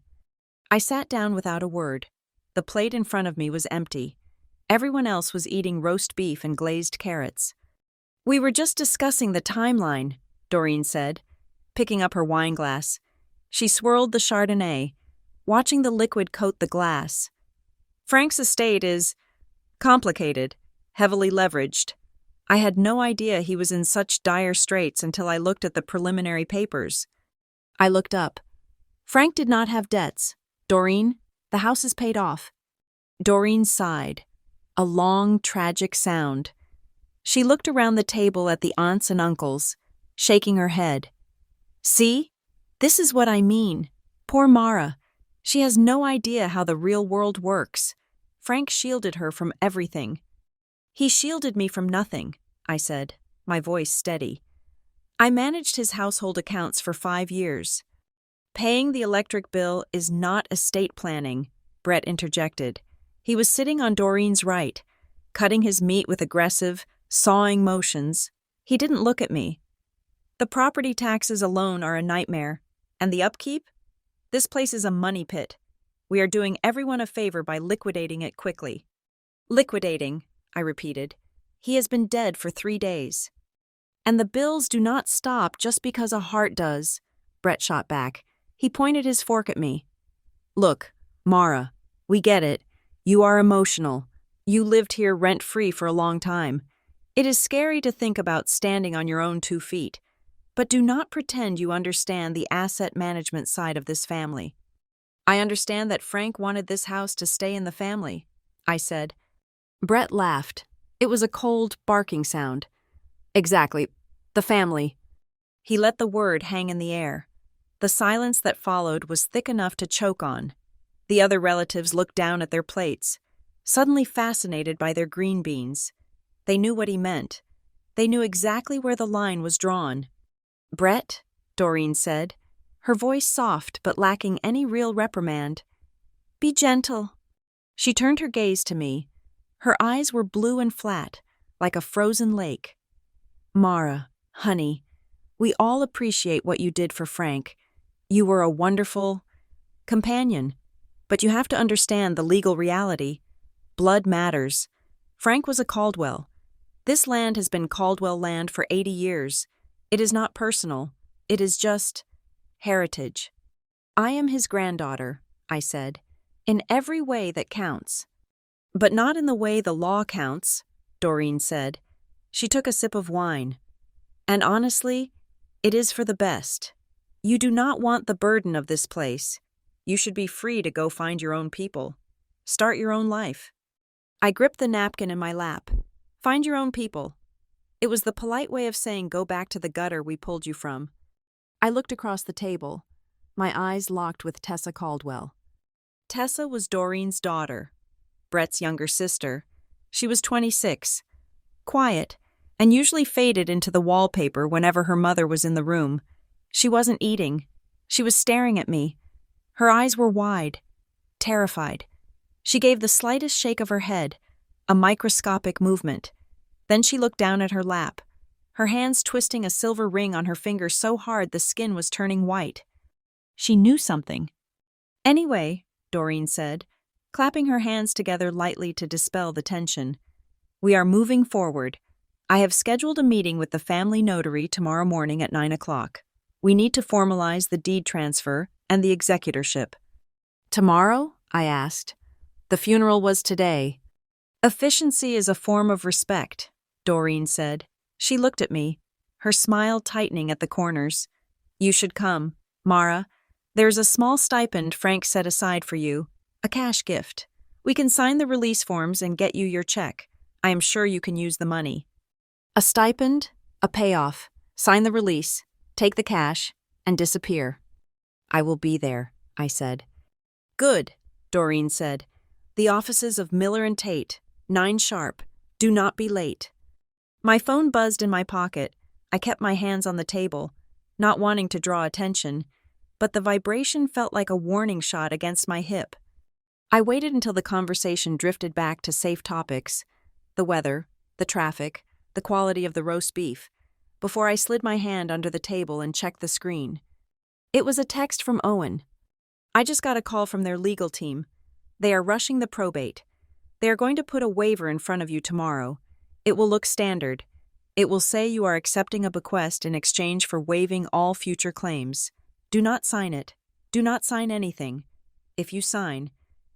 I sat down without a word. The plate in front of me was empty. Everyone else was eating roast beef and glazed carrots. "We were just discussing the timeline," Doreen said, picking up her wine glass. She swirled the Chardonnay, watching the liquid coat the glass. "Frank's estate is complicated, heavily leveraged. I had no idea he was in such dire straits until I looked at the preliminary papers." I looked up. "Frank did not have debts. Doreen, the house is paid off." Doreen sighed, a long, tragic sound. She looked around the table at the aunts and uncles, shaking her head. "See? This is what I mean. Poor Mara. She has no idea how the real world works. Frank shielded her from everything." "He shielded me from nothing," I said, my voice steady. "I managed his household accounts for 5 years." "Paying the electric bill is not estate planning," Brett interjected. He was sitting on Doreen's right, cutting his meat with aggressive, sawing motions. He didn't look at me. "The property taxes alone are a nightmare. And the upkeep? This place is a money pit. We are doing everyone a favor by liquidating it quickly." "Liquidating," I repeated. "He has been dead for 3 days." "And the bills do not stop just because a heart does," Brett shot back. He pointed his fork at me. "Look, Mara, we get it. You are emotional. You lived here rent-free for a long time. It is scary to think about standing on your own 2 feet. But do not pretend you understand the asset management side of this family." "I understand that Frank wanted this house to stay in the family," I said. Brett laughed. It was a cold, barking sound. "Exactly. The family." He let the word hang in the air. The silence that followed was thick enough to choke on. The other relatives looked down at their plates, suddenly fascinated by their green beans. They knew what he meant. They knew exactly where the line was drawn. "Brett," Doreen said, her voice soft but lacking any real reprimand. "Be gentle." She turned her gaze to me. Her eyes were blue and flat, like a frozen lake. "Mara, honey, we all appreciate what you did for Frank. You were a wonderful companion. But you have to understand the legal reality. Blood matters. Frank was a Caldwell. This land has been Caldwell land for 80 years. It is not personal. It is just heritage. I am his granddaughter," I said, "in every way that counts." "But not in the way the law counts," Doreen said. She took a sip of wine. "And honestly, it is for the best. You do not want the burden of this place. You should be free to go find your own people. Start your own life." I gripped the napkin in my lap. "Find your own people." It was the polite way of saying go back to the gutter we pulled you from. I looked across the table. My eyes locked with Tessa Caldwell. Tessa was Doreen's daughter, Brett's younger sister. She was 26, quiet, and usually faded into the wallpaper whenever her mother was in the room. She wasn't eating. She was staring at me. Her eyes were wide, terrified. She gave the slightest shake of her head, a microscopic movement. Then she looked down at her lap, her hands twisting a silver ring on her finger so hard the skin was turning white. She knew something. "Anyway," Doreen said, clapping her hands together lightly to dispel the tension, "we are moving forward. I have scheduled a meeting with the family notary tomorrow morning at 9 o'clock. We need to formalize the deed transfer and the executorship." "Tomorrow?" I asked. The funeral was today. "Efficiency is a form of respect," Doreen said. She looked at me, her smile tightening at the corners. "You should come, Mara. There's a small stipend Frank set aside for you, a cash gift. We can sign the release forms and get you your check. I am sure you can use the money." A stipend, a payoff, sign the release, take the cash, and disappear. "I will be there," I said. "Good," Doreen said. "The offices of Miller and Tate, 9 sharp. Do not be late." My phone buzzed in my pocket. I kept my hands on the table, not wanting to draw attention, but the vibration felt like a warning shot against my hip. I waited until the conversation drifted back to safe topics, the weather, the traffic, the quality of the roast beef, before I slid my hand under the table and checked the screen. It was a text from Owen. "I just got a call from their legal team. They are rushing the probate. They are going to put a waiver in front of you tomorrow. It will look standard. It will say you are accepting a bequest in exchange for waiving all future claims. Do not sign it. Do not sign anything. If you sign,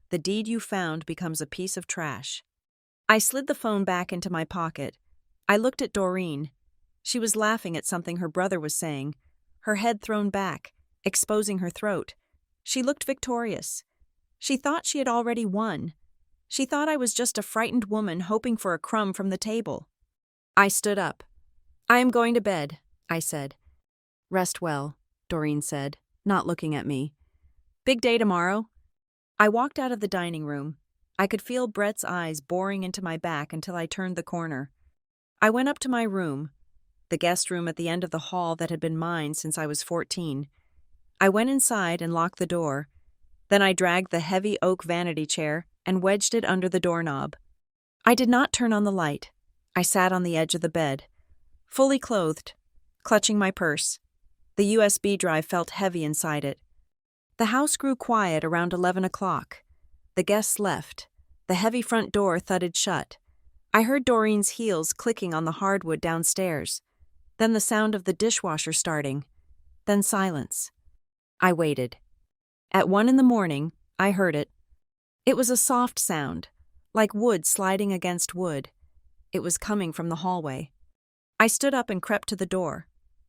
the deed you found becomes a piece of trash." I slid the phone back into my pocket. I looked at Doreen. She was laughing at something her brother was saying, her head thrown back, exposing her throat. She looked victorious. She thought she had already won. She thought I was just a frightened woman hoping for a crumb from the table. I stood up. "I am going to bed," I said. "Rest well," Doreen said, not looking at me. "Big day tomorrow." I walked out of the dining room. I could feel Brett's eyes boring into my back until I turned the corner. I went up to my room, the guest room at the end of the hall that had been mine since I was 14. I went inside and locked the door. Then I dragged the heavy oak vanity chair and wedged it under the doorknob. I did not turn on the light. I sat on the edge of the bed, fully clothed, clutching my purse. The USB drive felt heavy inside it. The house grew quiet around 11 o'clock. The guests left. The heavy front door thudded shut. I heard Doreen's heels clicking on the hardwood downstairs. Then the sound of the dishwasher starting. Then silence. I waited. At 1 in the morning, I heard it. It was a soft sound, like wood sliding against wood. It was coming from the hallway. I stood up and crept to the door.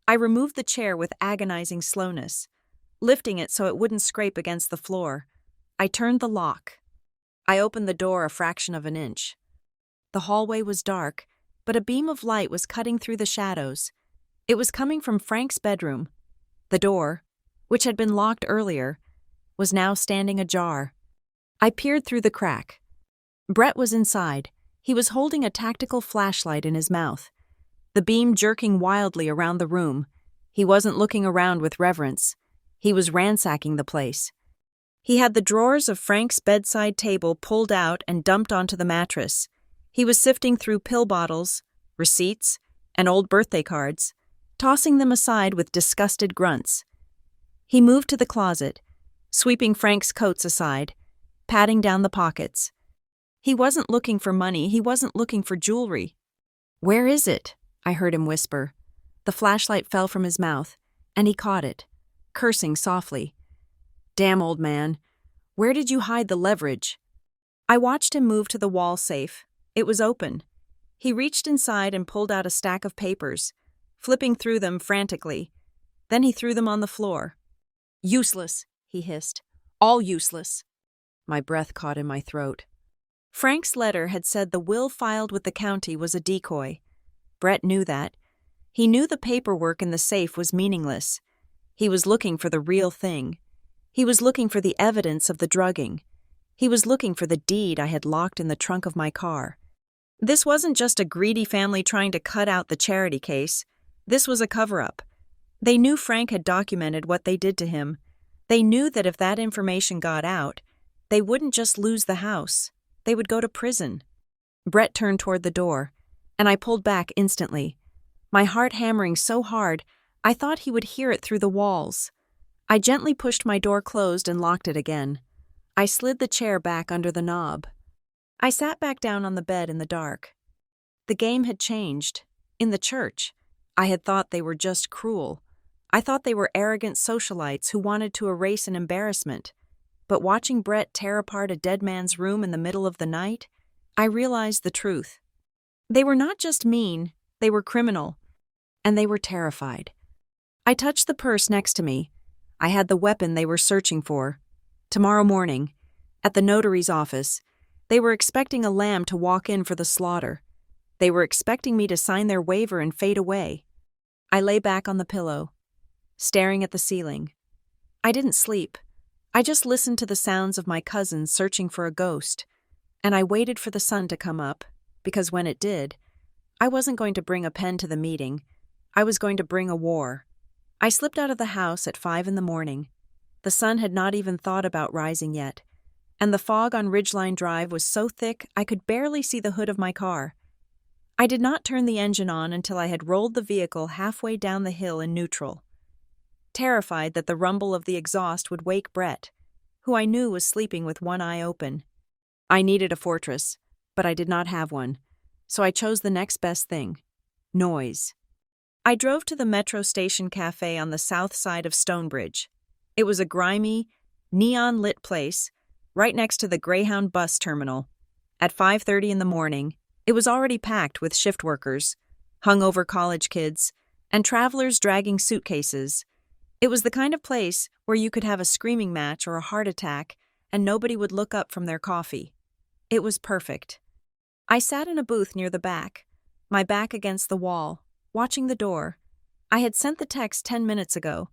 I removed the chair with agonizing slowness, lifting it so it wouldn't scrape against the floor. I turned the lock. I opened the door a fraction of an inch. The hallway was dark, but a beam of light was cutting through the shadows. It was coming from Frank's bedroom. The door, which had been locked earlier, was now standing ajar. I peered through the crack. Brett was inside. He was holding a tactical flashlight in his mouth, the beam jerking wildly around the room. He wasn't looking around with reverence. He was ransacking the place. He had the drawers of Frank's bedside table pulled out and dumped onto the mattress. He was sifting through pill bottles, receipts, and old birthday cards, tossing them aside with disgusted grunts. He moved to the closet, sweeping Frank's coats aside, patting down the pockets. He wasn't looking for money. He wasn't looking for jewelry. "Where is it?" I heard him whisper. The flashlight fell from his mouth, and he caught it, cursing softly. "Damn, old man. Where did you hide the leverage?" I watched him move to the wall safe. It was open. He reached inside and pulled out a stack of papers, flipping through them frantically. Then he threw them on the floor. "Useless," he hissed. "All useless." My breath caught in my throat. Frank's letter had said the will filed with the county was a decoy. Brett knew that. He knew the paperwork in the safe was meaningless. He was looking for the real thing. He was looking for the evidence of the drugging. He was looking for the deed I had locked in the trunk of my car. This wasn't just a greedy family trying to cut out the charity case. This was a cover-up. They knew Frank had documented what they did to him. They knew that if that information got out, they wouldn't just lose the house. They would go to prison. Brett turned toward the door, and I pulled back instantly, my heart hammering so hard I thought he would hear it through the walls. I gently pushed my door closed and locked it again. I slid the chair back under the knob. I sat back down on the bed in the dark. The game had changed. In the church, I had thought they were just cruel. I thought they were arrogant socialites who wanted to erase an embarrassment. But watching Brett tear apart a dead man's room in the middle of the night, I realized the truth. They were not just mean, they were criminal. And they were terrified. I touched the purse next to me. I had the weapon they were searching for. Tomorrow morning, at the notary's office, they were expecting a lamb to walk in for the slaughter. They were expecting me to sign their waiver and fade away. I lay back on the pillow, staring at the ceiling. I didn't sleep. I just listened to the sounds of my cousins searching for a ghost, and I waited for the sun to come up, because when it did, I wasn't going to bring a pen to the meeting. I was going to bring a war. I slipped out of the house at 5 in the morning. The sun had not even thought about rising yet, and the fog on Ridgeline Drive was so thick I could barely see the hood of my car. I did not turn the engine on until I had rolled the vehicle halfway down the hill in neutral, terrified that the rumble of the exhaust would wake Brett, who I knew was sleeping with one eye open. I needed a fortress, but I did not have one, so I chose the next best thing: noise. I drove to the Metro Station Cafe on the south side of Stonebridge. It was a grimy, neon-lit place, right next to the Greyhound bus terminal. At 5:30 in the morning, it was already packed with shift workers, hungover college kids, and travelers dragging suitcases. It was the kind of place where you could have a screaming match or a heart attack and nobody would look up from their coffee. It was perfect. I sat in a booth near the back, my back against the wall, watching the door. I had sent the text 10 minutes ago.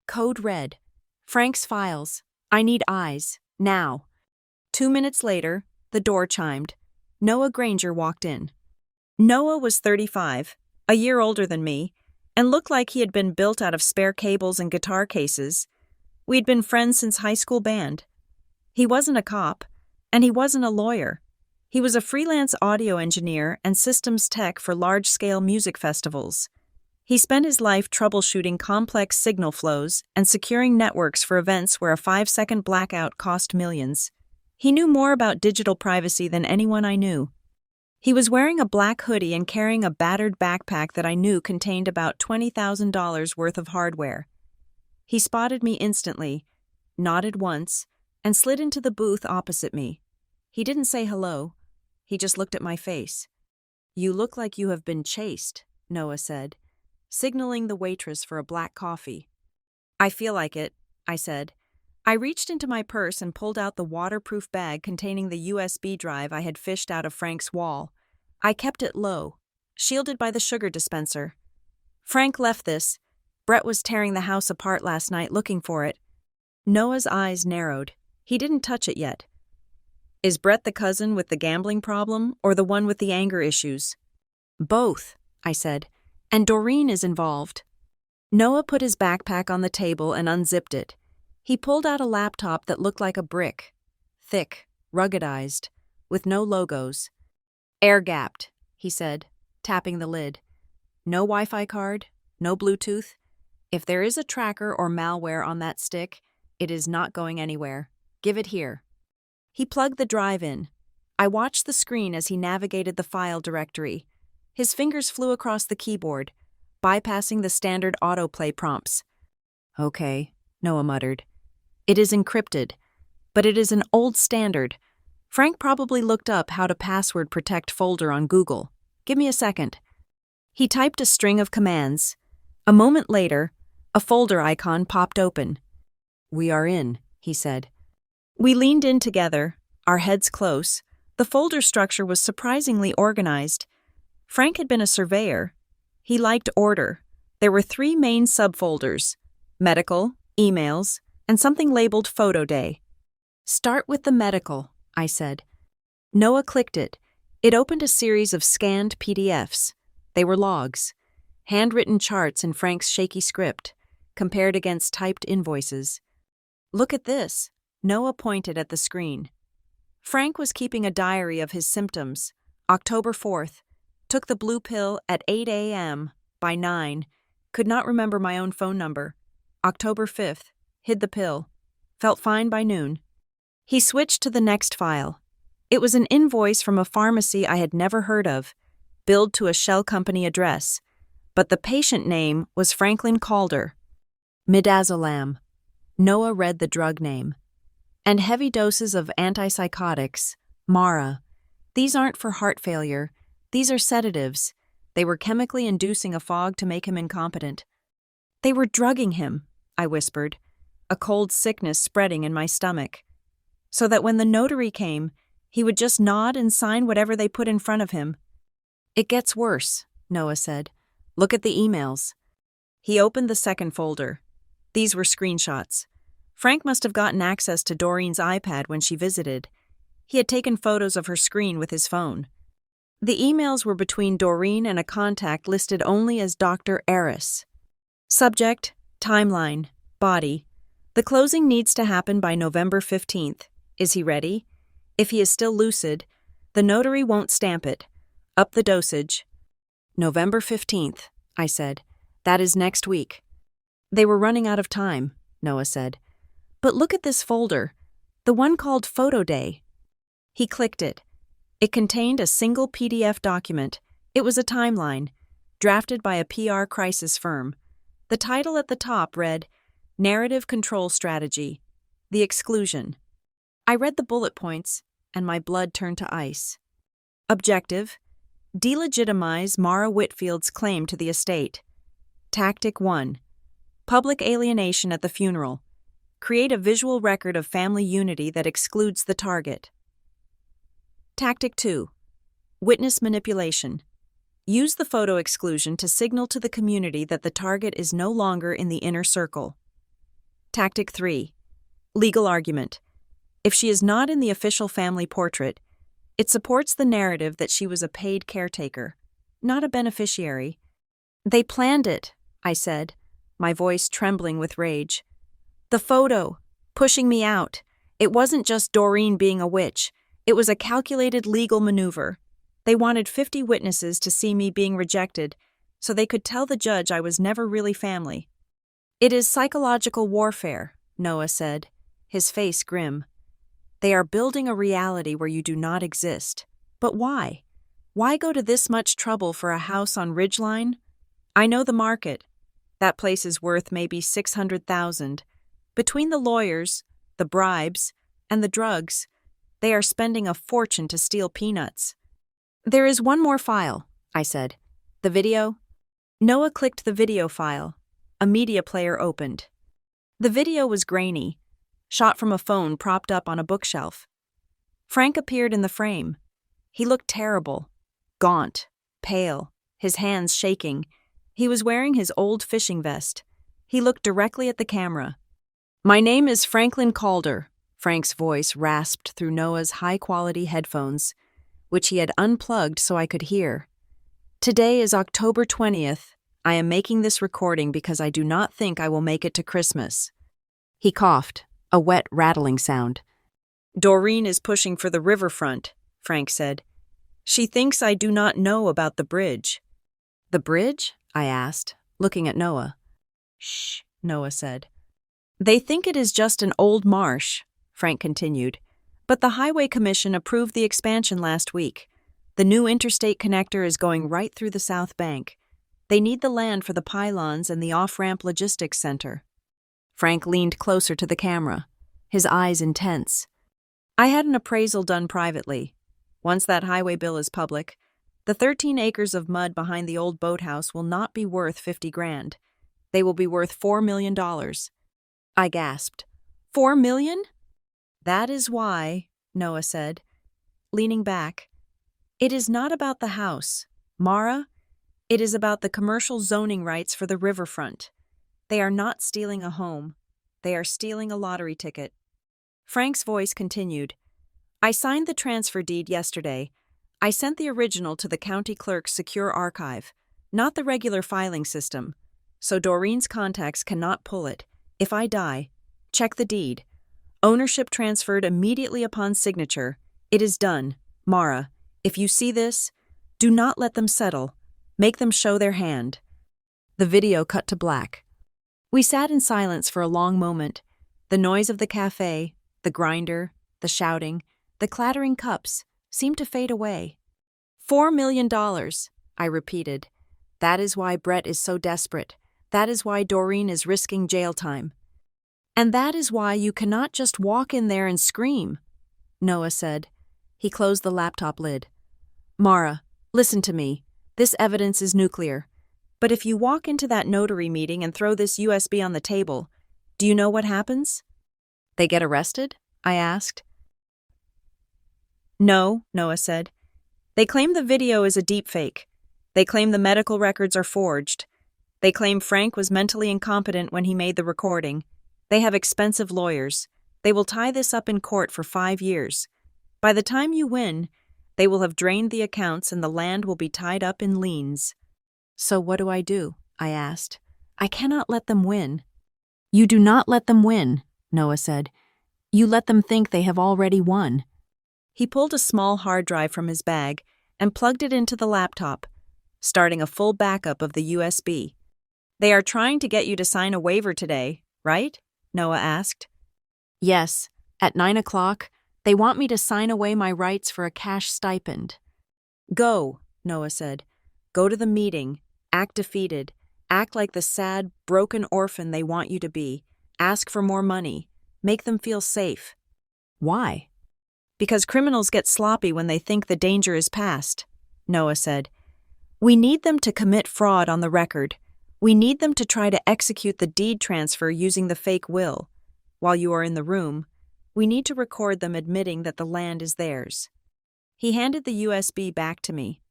Code red. Frank's files. I need eyes. Now. 2 minutes later, the door chimed. Noah Granger walked in. Noah was 35, a year older than me, and looked like he had been built out of spare cables and guitar cases. We'd been friends since high school band. He wasn't a cop, and he wasn't a lawyer. He was a freelance audio engineer and systems tech for large-scale music festivals. He spent his life troubleshooting complex signal flows and securing networks for events where a 5-second blackout cost millions. He knew more about digital privacy than anyone I knew. He was wearing a black hoodie and carrying a battered backpack that I knew contained about $20,000 worth of hardware. He spotted me instantly, nodded once, and slid into the booth opposite me. He didn't say hello. He just looked at my face. "You look like you have been chased," Noah said, signaling the waitress for a black coffee. "I feel like it," I said. I reached into my purse and pulled out the waterproof bag containing the USB drive I had fished out of Frank's wall. I kept it low, shielded by the sugar dispenser. "Frank left this. Brett was tearing the house apart last night looking for it." Noah's eyes narrowed. He didn't touch it yet. "Is Brett the cousin with the gambling problem or the one with the anger issues?" "Both," I said, "and Doreen is involved." Noah put his backpack on the table and unzipped it. He pulled out a laptop that looked like a brick, thick, ruggedized, with no logos. "Air-gapped," he said, tapping the lid. "No Wi-Fi card, no Bluetooth. If there is a tracker or malware on that stick, it is not going anywhere. Give it here." He plugged the drive in. I watched the screen as he navigated the file directory. His fingers flew across the keyboard, bypassing the standard autoplay prompts. "Okay," Noah muttered. "It is encrypted, but it is an old standard. Frank probably looked up how to password protect folder on Google. Give me a second." He typed a string of commands. A moment later, a folder icon popped open. "We are in," he said. We leaned in together, our heads close. The folder structure was surprisingly organized. Frank had been a surveyor. He liked order. There were 3 main subfolders: medical, emails, and something labeled Photo Day. "Start with the medical," I said. Noah clicked it. It opened a series of scanned PDFs. They were logs, handwritten charts in Frank's shaky script, compared against typed invoices. "Look at this." Noah pointed at the screen. Frank was keeping a diary of his symptoms. October 4th. Took the blue pill at 8 a.m. By 9. Could not remember my own phone number. October 5th. Hid the pill. Felt fine by noon. He switched to the next file. It was an invoice from a pharmacy I had never heard of, billed to a shell company address, but the patient name was Franklin Calder. Midazolam. Noah read the drug name. And heavy doses of antipsychotics, Mara. These aren't for heart failure. These are sedatives. They were chemically inducing a fog to make him incompetent. "They were drugging him," I whispered, a cold sickness spreading in my stomach, so that when the notary came, he would just nod and sign whatever they put in front of him. "It gets worse," Noah said. "Look at the emails." He opened the second folder. These were screenshots. Frank must have gotten access to Doreen's iPad when she visited. He had taken photos of her screen with his phone. The emails were between Doreen and a contact listed only as Dr. Eris. Subject, timeline, body. The closing needs to happen by November 15th. Is he ready? If he is still lucid, the notary won't stamp it. Up the dosage. November 15th, I said. That is next week. They were running out of time, Noah said. But look at this folder, the one called Photo Day. He clicked it. It contained a single PDF document. It was a timeline, drafted by a PR crisis firm. The title at the top read, Narrative Control Strategy, The Exclusion. I read the bullet points, and my blood turned to ice. Objective, delegitimize Mara Whitfield's claim to the estate. Tactic 1, public alienation at the funeral. Create a visual record of family unity that excludes the target. Tactic 2, witness manipulation. Use the photo exclusion to signal to the community that the target is no longer in the inner circle. Tactic 3, legal argument. If she is not in the official family portrait, it supports the narrative that she was a paid caretaker, not a beneficiary. They planned it, I said, my voice trembling with rage. The photo, pushing me out. It wasn't just Doreen being a witch. It was a calculated legal maneuver. They wanted 50 witnesses to see me being rejected, so they could tell the judge I was never really family. It is psychological warfare, Noah said, his face grim. They are building a reality where you do not exist. But why? Why go to this much trouble for a house on Ridgeline? I know the market. That place is worth maybe $600,000. Between the lawyers, the bribes, and the drugs, they are spending a fortune to steal peanuts. There is one more file, I said. The video? Noah clicked the video file. A media player opened. The video was grainy, shot from a phone propped up on a bookshelf. Frank appeared in the frame. He looked terrible, gaunt, pale, his hands shaking. He was wearing his old fishing vest. He looked directly at the camera. "My name is Franklin Calder," Frank's voice rasped through Noah's high-quality headphones, which he had unplugged so I could hear. "Today is October 20th. I am making this recording because I do not think I will make it to Christmas." He coughed, a wet, rattling sound. "Doreen is pushing for the riverfront," Frank said. "She thinks I do not know about the bridge." "The bridge?" I asked, looking at Noah. "Shh," Noah said. "They think it is just an old marsh," Frank continued. "But the Highway Commission approved the expansion last week. The new interstate connector is going right through the South Bank. They need the land for the pylons and the off-ramp logistics center." Frank leaned closer to the camera, his eyes intense. "I had an appraisal done privately. Once that highway bill is public, the 13 acres of mud behind the old boathouse will not be worth $50,000. They will be worth $4 million. I gasped. "$4 million? "That is why," Noah said, leaning back. "It is not about the house, Mara. It is about the commercial zoning rights for the riverfront. They are not stealing a home. They are stealing a lottery ticket." Frank's voice continued. "I signed the transfer deed yesterday. I sent the original to the county clerk's secure archive, not the regular filing system. So Doreen's contacts cannot pull it. If I die, check the deed. Ownership transferred immediately upon signature. It is done. Mara, if you see this, do not let them settle. Make them show their hand." The video cut to black. We sat in silence for a long moment. The noise of the cafe, the grinder, the shouting, the clattering cups seemed to fade away. $4 million, I repeated. That is why Brett is so desperate. That is why Doreen is risking jail time. "And that is why you cannot just walk in there and scream," Noah said. He closed the laptop lid. "Mara, listen to me. This evidence is nuclear. But if you walk into that notary meeting and throw this USB on the table, do you know what happens?" "They get arrested?" I asked. "No," Noah said. "They claim the video is a deepfake. They claim the medical records are forged. They claim Frank was mentally incompetent when he made the recording. They have expensive lawyers. They will tie this up in court for 5 years. By the time you win, they will have drained the accounts and the land will be tied up in liens." "So what do?" I asked. "I cannot let them win." "You do not let them win," Noah said. "You let them think they have already won." He pulled a small hard drive from his bag and plugged it into the laptop, starting a full backup of the USB. "They are trying to get you to sign a waiver today, right?" Noah asked. "Yes, at 9 o'clock, they want me to sign away my rights for a cash stipend." "Go," Noah said. "Go to the meeting. Act defeated. Act like the sad, broken orphan they want you to be. Ask for more money. Make them feel safe." "Why?" "Because criminals get sloppy when they think the danger is past," Noah said. "We need them to commit fraud on the record. We need them to try to execute the deed transfer using the fake will. While you are in the room, we need to record them admitting that the land is theirs." He handed the USB back to me.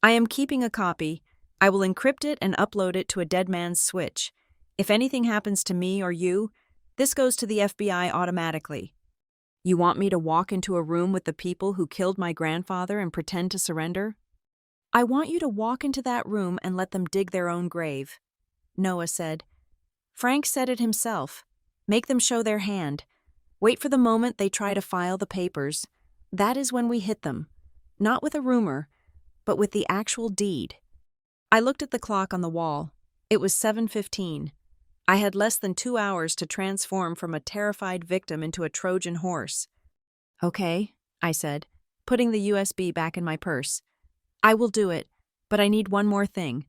"I am keeping a copy. I will encrypt it and upload it to a dead man's switch. If anything happens to me or you, this goes to the FBI automatically." "You want me to walk into a room with the people who killed my grandfather and pretend to surrender?" "I want you to walk into that room and let them dig their own grave," Noah said. "Frank said it himself. Make them show their hand. Wait for the moment they try to file the papers. That is when we hit them. Not with a rumor, but with the actual deed." I looked at the clock on the wall. It was 7:15. I had less than 2 hours to transform from a terrified victim into a Trojan horse. "Okay," I said, putting the USB back in my purse. "I will do it, but I need one more thing."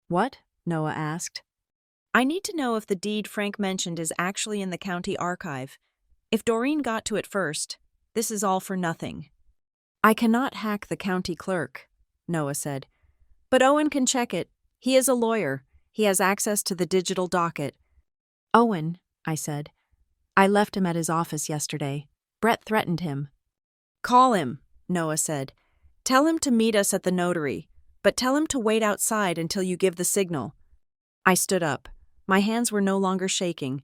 "What?" Noah asked. "I need to know if the deed Frank mentioned is actually in the county archive. If Doreen got to it first, this is all for nothing." "I cannot hack the county clerk," Noah said. "But Owen can check it. He is a lawyer. He has access to the digital docket." "Owen," I said. "I left him at his office yesterday. Brett threatened him." "Call him," Noah said. "Tell him to meet us at the notary, but tell him to wait outside until you give the signal." I stood up. My hands were no longer shaking.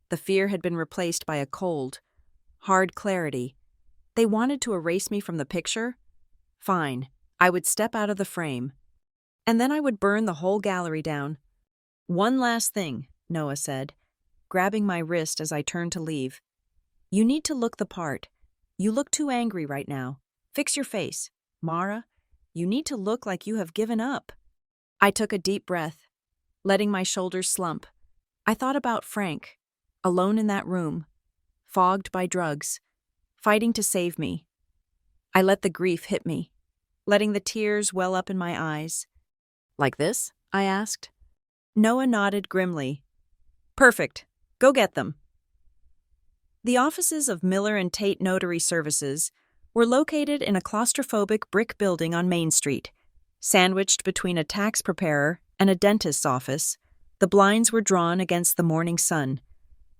The fear had been replaced by a cold, hard clarity. They wanted to erase me from the picture? Fine, I would step out of the frame. And then I would burn the whole gallery down. "One last thing," Noah said, grabbing my wrist as I turned to leave. "You need to look the part. You look too angry right now. Fix your face. Mara, you need to look like you have given up." I took a deep breath, letting my shoulders slump. I thought about Frank, alone in that room, fogged by drugs, fighting to save me. I let the grief hit me, letting the tears well up in my eyes. "Like this?" I asked. Noah nodded grimly. "Perfect. Go get them." The offices of Miller and Tate Notary Services were located in a claustrophobic brick building on Main Street. Sandwiched between a tax preparer and a dentist's office, the blinds were drawn against the morning sun,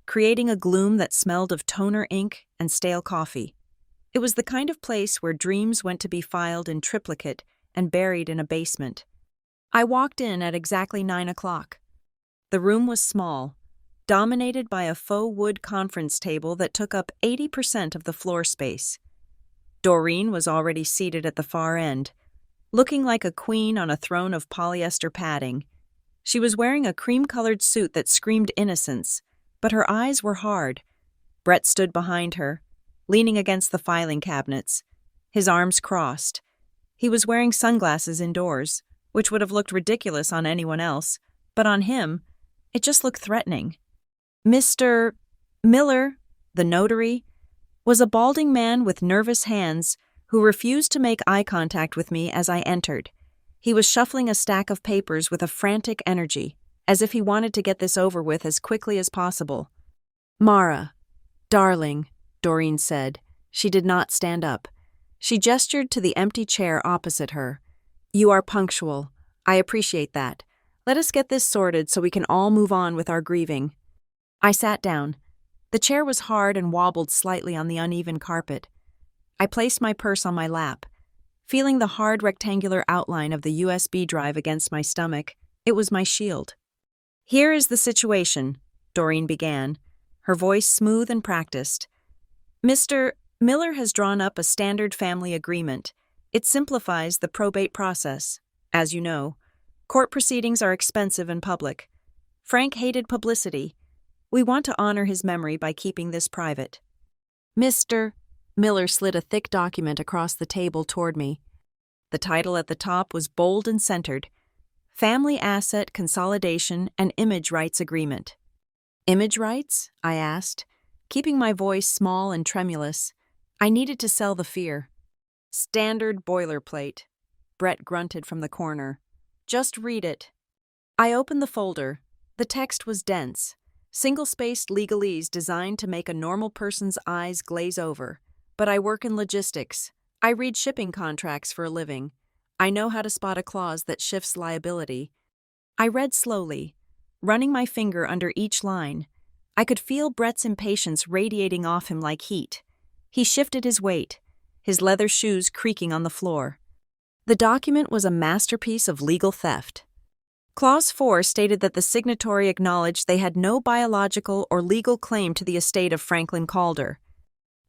creating a gloom that smelled of toner ink and stale coffee. It was the kind of place where dreams went to be filed in triplicate and buried in a basement. I walked in at exactly 9 o'clock. The room was small, dominated by a faux wood conference table that took up 80% of the floor space. Doreen was already seated at the far end, looking like a queen on a throne of polyester padding. She was wearing a cream-colored suit that screamed innocence, but her eyes were hard. Brett stood behind her, leaning against the filing cabinets, his arms crossed. He was wearing sunglasses indoors, which would have looked ridiculous on anyone else, but on him, it just looked threatening. Mr. Miller, the notary, was a balding man with nervous hands who refused to make eye contact with me as I entered. He was shuffling a stack of papers with a frantic energy, as if he wanted to get this over with as quickly as possible. "Mara, darling," Doreen said. She did not stand up. She gestured to the empty chair opposite her. "You are punctual. I appreciate that. Let us get this sorted so we can all move on with our grieving." I sat down. The chair was hard and wobbled slightly on the uneven carpet. I placed my purse on my lap. Feeling the hard rectangular outline of the USB drive against my stomach, it was my shield. "Here is the situation," Doreen began, her voice smooth and practiced. "Mr. Miller has drawn up a standard family agreement. It simplifies the probate process. As you know, court proceedings are expensive and public. Frank hated publicity. We want to honor his memory by keeping this private." "Mr. Miller slid a thick document across the table toward me. The title at the top was bold and centered: Family Asset Consolidation and Image Rights Agreement. "Image rights?" I asked, keeping my voice small and tremulous. I needed to sell the fear. "Standard boilerplate," Brett grunted from the corner. "Just read it." I opened the folder. The text was dense, single-spaced legalese designed to make a normal person's eyes glaze over. But I work in logistics. I read shipping contracts for a living. I know how to spot a clause that shifts liability. I read slowly, running my finger under each line. I could feel Brett's impatience radiating off him like heat. He shifted his weight, his leather shoes creaking on the floor. The document was a masterpiece of legal theft. Clause 4 stated that the signatory acknowledged they had no biological or legal claim to the estate of Franklin Calder.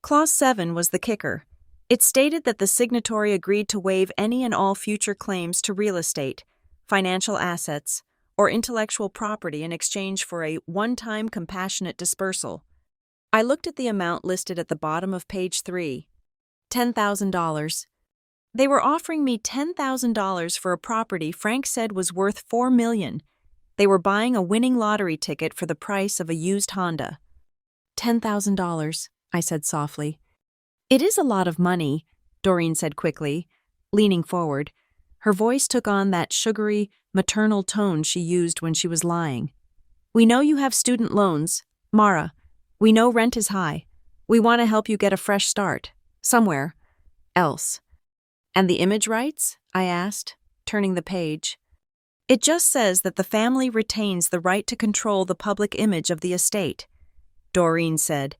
Clause 7 was the kicker. It stated that the signatory agreed to waive any and all future claims to real estate, financial assets, or intellectual property in exchange for a one-time compassionate dispersal. I looked at the amount listed at the bottom of page 3. $10,000. They were offering me $10,000 for a property Frank said was worth $4 million. They were buying a winning lottery ticket for the price of a used Honda. $10,000, I said softly. It is a lot of money, Doreen said quickly, leaning forward. Her voice took on that sugary, maternal tone she used when she was lying. We know you have student loans, Mara. We know rent is high. We want to help you get a fresh start, somewhere else. And the image rights? I asked, turning the page. It just says that the family retains the right to control the public image of the estate, Doreen said.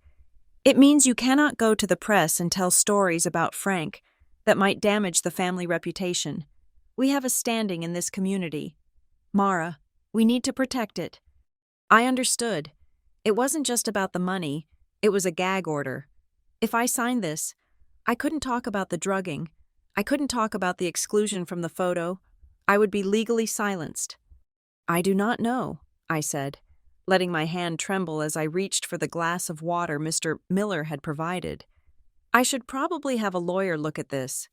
It means you cannot go to the press and tell stories about Frank that might damage the family reputation. We have a standing in this community. Mara, we need to protect it. I understood. It wasn't just about the money, it was a gag order. If I signed this, I couldn't talk about the drugging. I couldn't talk about the exclusion from the photo. I would be legally silenced. I do not know, I said, letting my hand tremble as I reached for the glass of water Mr. Miller had provided. I should probably have a lawyer look at this.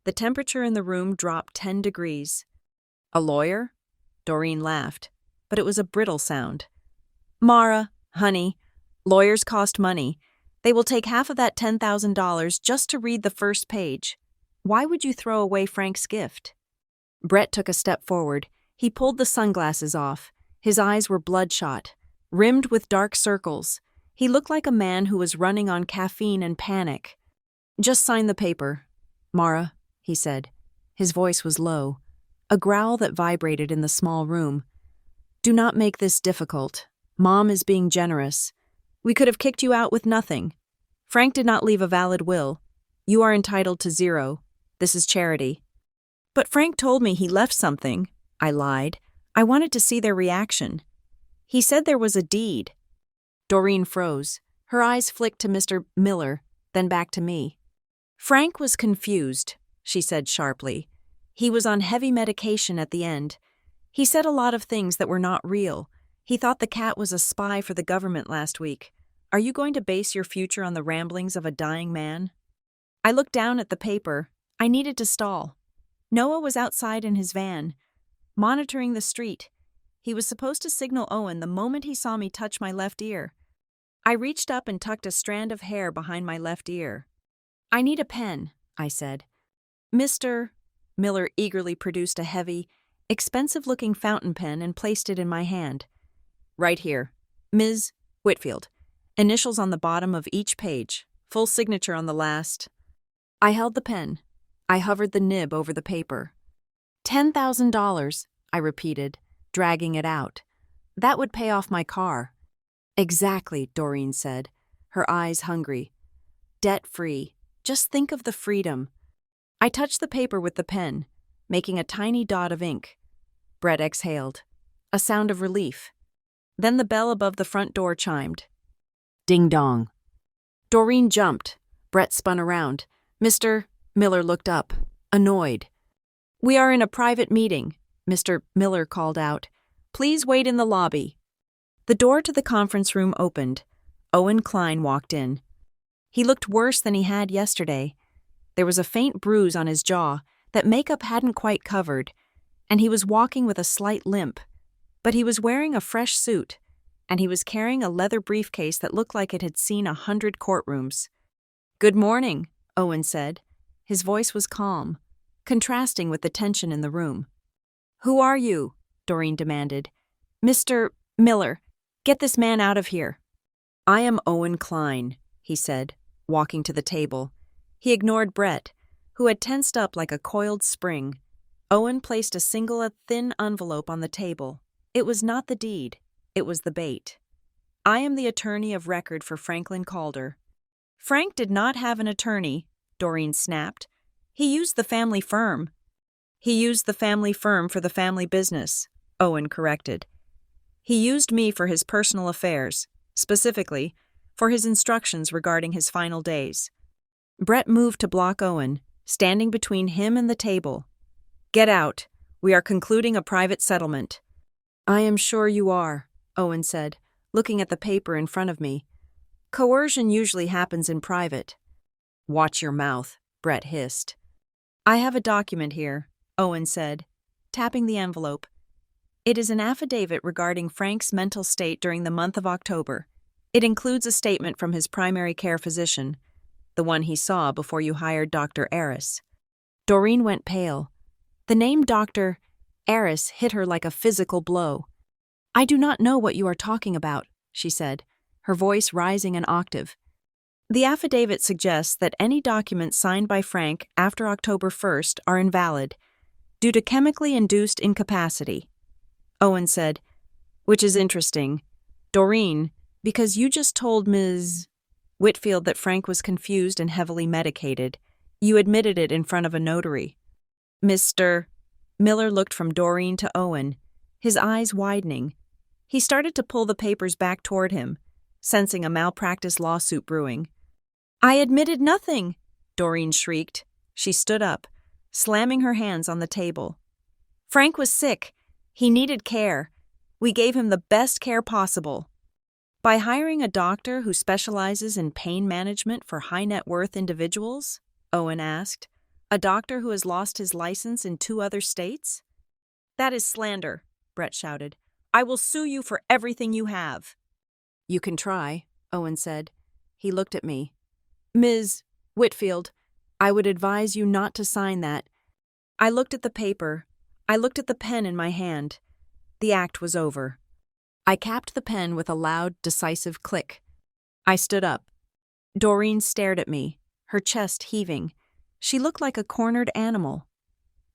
The temperature in the room dropped 10 degrees. A lawyer? Doreen laughed, but it was a brittle sound. Mara, honey, lawyers cost money. They will take half of that $10,000 just to read the first page. Why would you throw away Frank's gift? Brett took a step forward. He pulled the sunglasses off. His eyes were bloodshot, rimmed with dark circles. He looked like a man who was running on caffeine and panic. Just sign the paper, Mara, he said. His voice was low, a growl that vibrated in the small room. Do not make this difficult. Mom is being generous. We could have kicked you out with nothing. Frank did not leave a valid will. You are entitled to zero. This is charity. But Frank told me he left something. I lied. I wanted to see their reaction. He said there was a deed. Doreen froze. Her eyes flicked to Mr. Miller, then back to me. Frank was confused, she said sharply. He was on heavy medication at the end. He said a lot of things that were not real. He thought the cat was a spy for the government last week. Are you going to base your future on the ramblings of a dying man? I looked down at the paper. I needed to stall. Noah was outside in his van, monitoring the street. He was supposed to signal Owen the moment he saw me touch my left ear. I reached up and tucked a strand of hair behind my left ear. I need a pen, I said. Mr. Miller eagerly produced a heavy, expensive-looking fountain pen and placed it in my hand. Right here. Ms. Whitfield. Initials on the bottom of each page. Full signature on the last. I held the pen. I hovered the nib over the paper. $10,000, I repeated, dragging it out. That would pay off my car. Exactly, Doreen said, her eyes hungry. Debt-free. Just think of the freedom. I touched the paper with the pen, making a tiny dot of ink. Brett exhaled. A sound of relief. Then the bell above the front door chimed. Ding-dong. Doreen jumped. Brett spun around. Mr. Miller looked up, annoyed. We are in a private meeting, Mr. Miller called out. Please wait in the lobby. The door to the conference room opened. Owen Klein walked in. He looked worse than he had yesterday. There was a faint bruise on his jaw that makeup hadn't quite covered, and he was walking with a slight limp. But he was wearing a fresh suit, and he was carrying a leather briefcase that looked like it had seen 100 courtrooms. Good morning, Owen said. His voice was calm, contrasting with the tension in the room. Who are you? Doreen demanded. Mr. Miller, get this man out of here. I am Owen Klein, he said, walking to the table. He ignored Brett, who had tensed up like a coiled spring. Owen placed a single thin envelope on the table. It was not the deed. It was the bait. I am the attorney of record for Franklin Calder. Frank did not have an attorney, Doreen snapped. He used the family firm. He used the family firm for the family business, Owen corrected. He used me for his personal affairs, specifically, for his instructions regarding his final days. Brett moved to block Owen, standing between him and the table. Get out. We are concluding a private settlement. I am sure you are, Owen said, looking at the paper in front of me. Coercion usually happens in private. Watch your mouth, Brett hissed. I have a document here, Owen said, tapping the envelope. It is an affidavit regarding Frank's mental state during the month of October. It includes a statement from his primary care physician, the one he saw before you hired Dr. Eris. Doreen went pale. The name Dr. Eris hit her like a physical blow. I do not know what you are talking about, she said, her voice rising an octave. The affidavit suggests that any documents signed by Frank after October 1st are invalid due to chemically induced incapacity. Owen said, which is interesting. Doreen, because you just told Ms. Whitfield that Frank was confused and heavily medicated. You admitted it in front of a notary. Mr. Miller looked from Doreen to Owen, his eyes widening. He started to pull the papers back toward him, sensing a malpractice lawsuit brewing. I admitted nothing, Doreen shrieked. She stood up, slamming her hands on the table. Frank was sick. He needed care. We gave him the best care possible. By hiring a doctor who specializes in pain management for high-net-worth individuals? Owen asked. A doctor who has lost his license in 2 other states? That is slander, Brett shouted. I will sue you for everything you have. You can try, Owen said. He looked at me. Ms. Whitfield, I would advise you not to sign that. I looked at the paper. I looked at the pen in my hand. The act was over. I capped the pen with a loud, decisive click. I stood up. Doreen stared at me, her chest heaving. She looked like a cornered animal.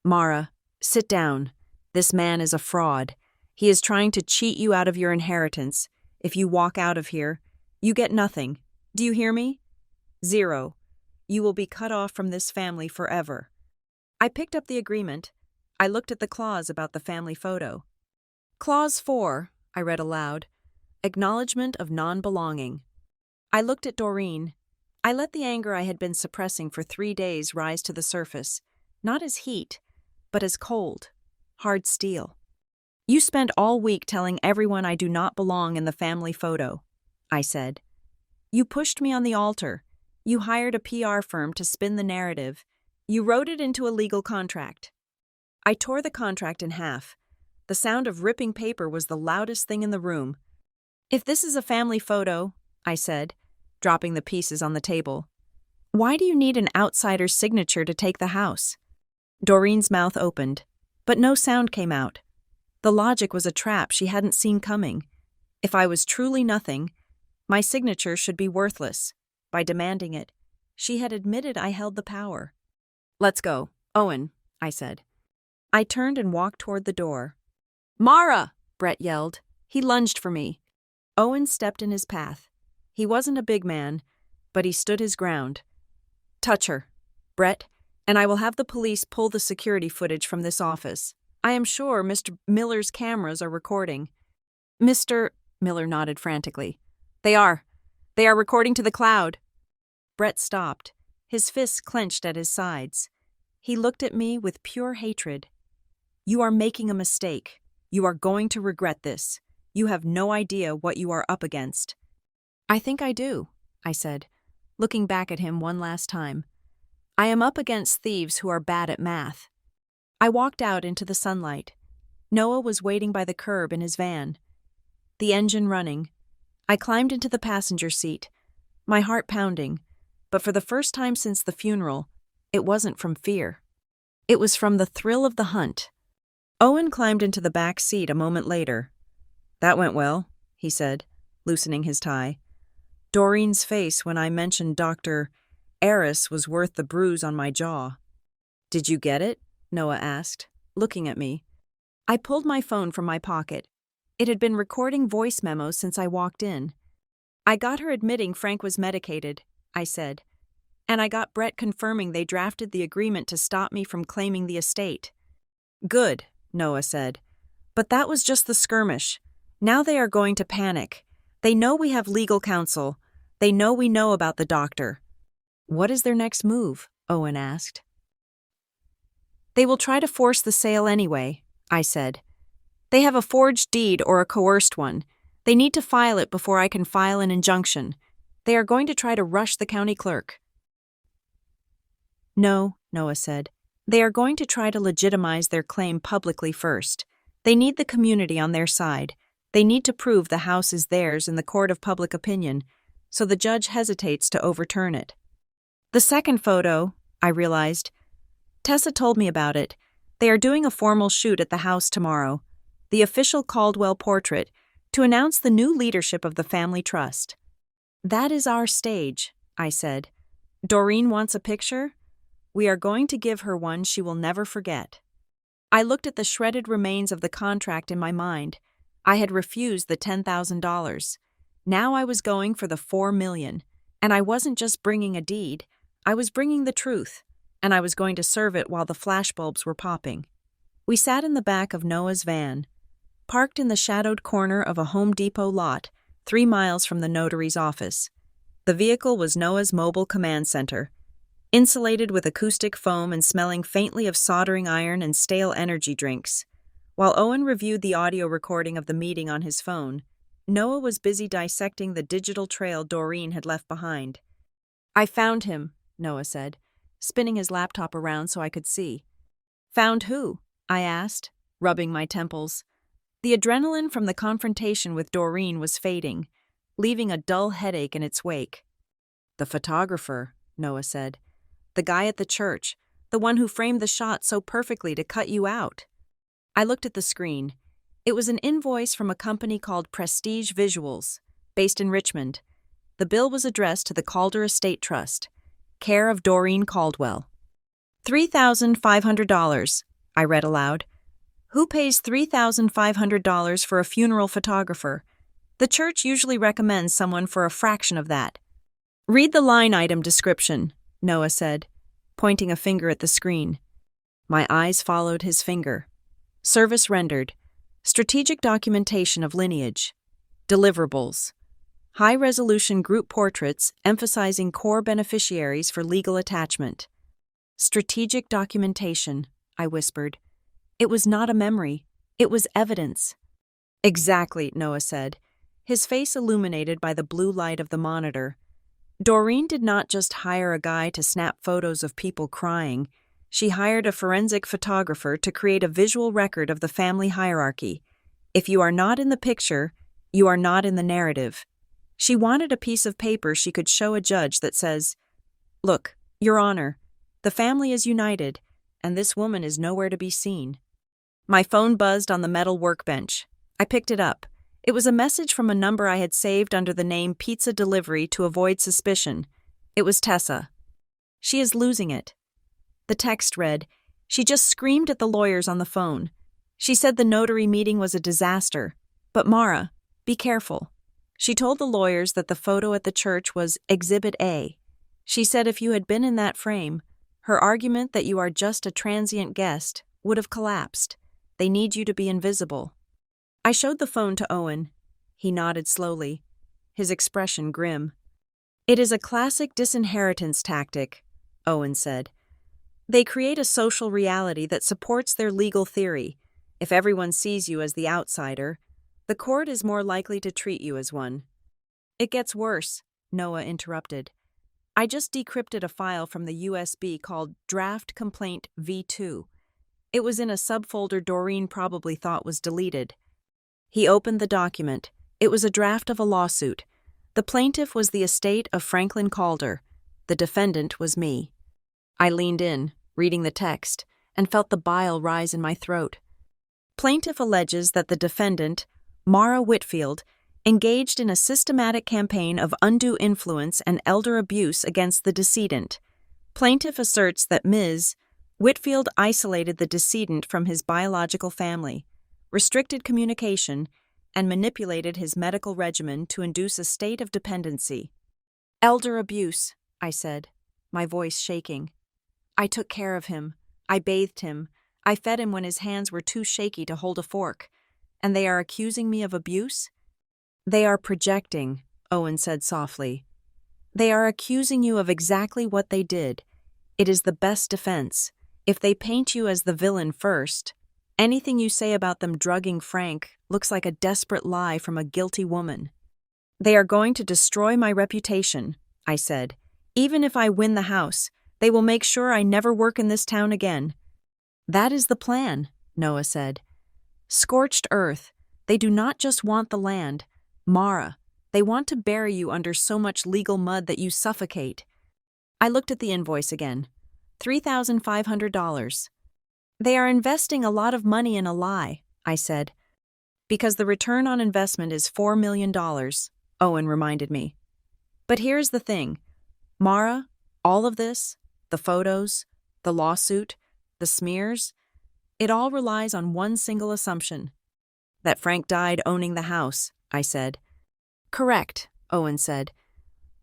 Mara, sit down. This man is a fraud. He is trying to cheat you out of your inheritance. If you walk out of here, you get nothing. Do you hear me? 0. You will be cut off from this family forever. I picked up the agreement. I looked at the clause about the family photo. Clause 4, I read aloud. Acknowledgement of non-belonging. I looked at Doreen. I let the anger I had been suppressing for 3 days rise to the surface, not as heat, but as cold, hard steel. You spent all week telling everyone I do not belong in the family photo, I said. You pushed me on the altar. You hired a PR firm to spin the narrative. You wrote it into a legal contract. I tore the contract in half. The sound of ripping paper was the loudest thing in the room. If this is a family photo, I said, dropping the pieces on the table, why do you need an outsider's signature to take the house? Doreen's mouth opened, but no sound came out. The logic was a trap she hadn't seen coming. If I was truly nothing, my signature should be worthless. By demanding it, she had admitted I held the power. Let's go, Owen, I said. I turned and walked toward the door. Mara! Brett yelled. He lunged for me. Owen stepped in his path. He wasn't a big man, but he stood his ground. Touch her, Brett, and I will have the police pull the security footage from this office. I am sure Mr. Miller's cameras are recording. Mr. Miller nodded frantically. They are recording to the cloud. Brett stopped, his fists clenched at his sides. He looked at me with pure hatred. You are making a mistake. You are going to regret this. You have no idea what you are up against. I think I do, I said, looking back at him one last time. I am up against thieves who are bad at math. I walked out into the sunlight. Noah was waiting by the curb in his van. The engine running. I climbed into the passenger seat, my heart pounding, but for the first time since the funeral, it wasn't from fear. It was from the thrill of the hunt. Owen climbed into the back seat a moment later. That went well, he said, loosening his tie. Doreen's face when I mentioned Dr. Eris was worth the bruise on my jaw. Did you get it? Noah asked, looking at me. I pulled my phone from my pocket. It had been recording voice memos since I walked in. I got her admitting Frank was medicated, I said, and I got Brett confirming they drafted the agreement to stop me from claiming the estate. Good, Noah said. But that was just the skirmish. Now they are going to panic. They know we have legal counsel. They know we know about the doctor. What is their next move? Owen asked. They will try to force the sale anyway, I said. They have a forged deed or a coerced one. They need to file it before I can file an injunction. They are going to try to rush the county clerk. No, Noah said. They are going to try to legitimize their claim publicly first. They need the community on their side. They need to prove the house is theirs in the court of public opinion, so the judge hesitates to overturn it. The second photo, I realized. Tessa told me about it. They are doing a formal shoot at the house tomorrow, the official Caldwell portrait, to announce the new leadership of the family trust. That is our stage, I said. Doreen wants a picture? We are going to give her one she will never forget. I looked at the shredded remains of the contract in my mind. I had refused the $10,000. Now I was going for the $4 million, and I wasn't just bringing a deed, I was bringing the truth, and I was going to serve it while the flashbulbs were popping. We sat in the back of Noah's van, parked in the shadowed corner of a Home Depot lot, 3 miles from the notary's office. The vehicle was Noah's mobile command center, insulated with acoustic foam and smelling faintly of soldering iron and stale energy drinks. While Owen reviewed the audio recording of the meeting on his phone, Noah was busy dissecting the digital trail Doreen had left behind. I found him, Noah said, spinning his laptop around so I could see. Found who? I asked, rubbing my temples. The adrenaline from the confrontation with Doreen was fading, leaving a dull headache in its wake. The photographer, Noah said. The guy at the church, the one who framed the shot so perfectly to cut you out. I looked at the screen. It was an invoice from a company called Prestige Visuals, based in Richmond. The bill was addressed to the Calder Estate Trust, care of Doreen Caldwell. $3,500, I read aloud. Who pays $3,500 for a funeral photographer? The church usually recommends someone for a fraction of that. Read the line item description, Noah said, pointing a finger at the screen. My eyes followed his finger. Service rendered. Strategic documentation of lineage. Deliverables. High-resolution group portraits emphasizing core beneficiaries for legal attachment. Strategic documentation, I whispered. It was not a memory. It was evidence. Exactly, Noah said, his face illuminated by the blue light of the monitor. Doreen did not just hire a guy to snap photos of people crying. She hired a forensic photographer to create a visual record of the family hierarchy. If you are not in the picture, you are not in the narrative. She wanted a piece of paper she could show a judge that says, "Look, Your Honor, the family is united, and this woman is nowhere to be seen." My phone buzzed on the metal workbench. I picked it up. It was a message from a number I had saved under the name Pizza Delivery to avoid suspicion. It was Tessa. She is losing it. The text read, she just screamed at the lawyers on the phone. She said the notary meeting was a disaster. But Mara, be careful. She told the lawyers that the photo at the church was Exhibit A. She said if you had been in that frame, her argument that you are just a transient guest would have collapsed. They need you to be invisible. I showed the phone to Owen. He nodded slowly, his expression grim. It is a classic disinheritance tactic, Owen said. They create a social reality that supports their legal theory. If everyone sees you as the outsider, the court is more likely to treat you as one. It gets worse, Noah interrupted. I just decrypted a file from the USB called Draft Complaint V2. It was in a subfolder Doreen probably thought was deleted. He opened the document. It was a draft of a lawsuit. The plaintiff was the estate of Franklin Calder. The defendant was me. I leaned in, reading the text, and felt the bile rise in my throat. Plaintiff alleges that the defendant, Mara Whitfield, engaged in a systematic campaign of undue influence and elder abuse against the decedent. Plaintiff asserts that Ms. Whitfield isolated the decedent from his biological family, restricted communication, and manipulated his medical regimen to induce a state of dependency. Elder abuse, I said, my voice shaking. I took care of him. I bathed him. I fed him when his hands were too shaky to hold a fork. And they are accusing me of abuse? They are projecting, Owen said softly. They are accusing you of exactly what they did. It is the best defense. If they paint you as the villain first, anything you say about them drugging Frank looks like a desperate lie from a guilty woman. They are going to destroy my reputation, I said. Even if I win the house, they will make sure I never work in this town again. That is the plan, Noah said. Scorched earth. They do not just want the land. Mara, they want to bury you under so much legal mud that you suffocate. I looked at the invoice again. $3,500. They are investing a lot of money in a lie, I said. Because the return on investment is $4 million, Owen reminded me. But here's the thing. Mara, all of this, the photos, the lawsuit, the smears, it all relies on one single assumption. That Frank died owning the house, I said. Correct, Owen said.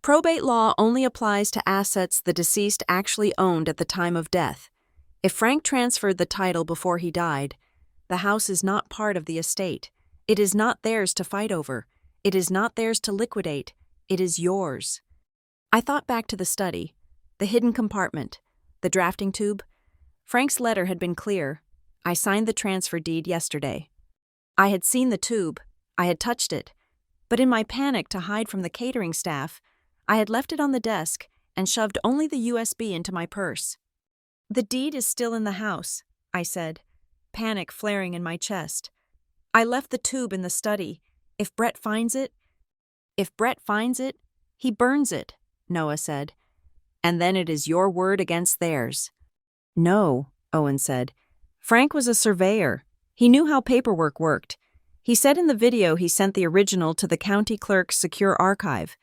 Probate law only applies to assets the deceased actually owned at the time of death. If Frank transferred the title before he died, the house is not part of the estate. It is not theirs to fight over. It is not theirs to liquidate. It is yours. I thought back to the study, the hidden compartment, the drafting tube. Frank's letter had been clear. I signed the transfer deed yesterday. I had seen the tube. I had touched it. But in my panic to hide from the catering staff, I had left it on the desk and shoved only the USB into my purse. The deed is still in the house, I said, panic flaring in my chest. I left the tube in the study. If Brett finds it, he burns it, Noah said. And then it is your word against theirs. No, Owen said. Frank was a surveyor. He knew how paperwork worked. He said in the video he sent the original to the county clerk's secure archive.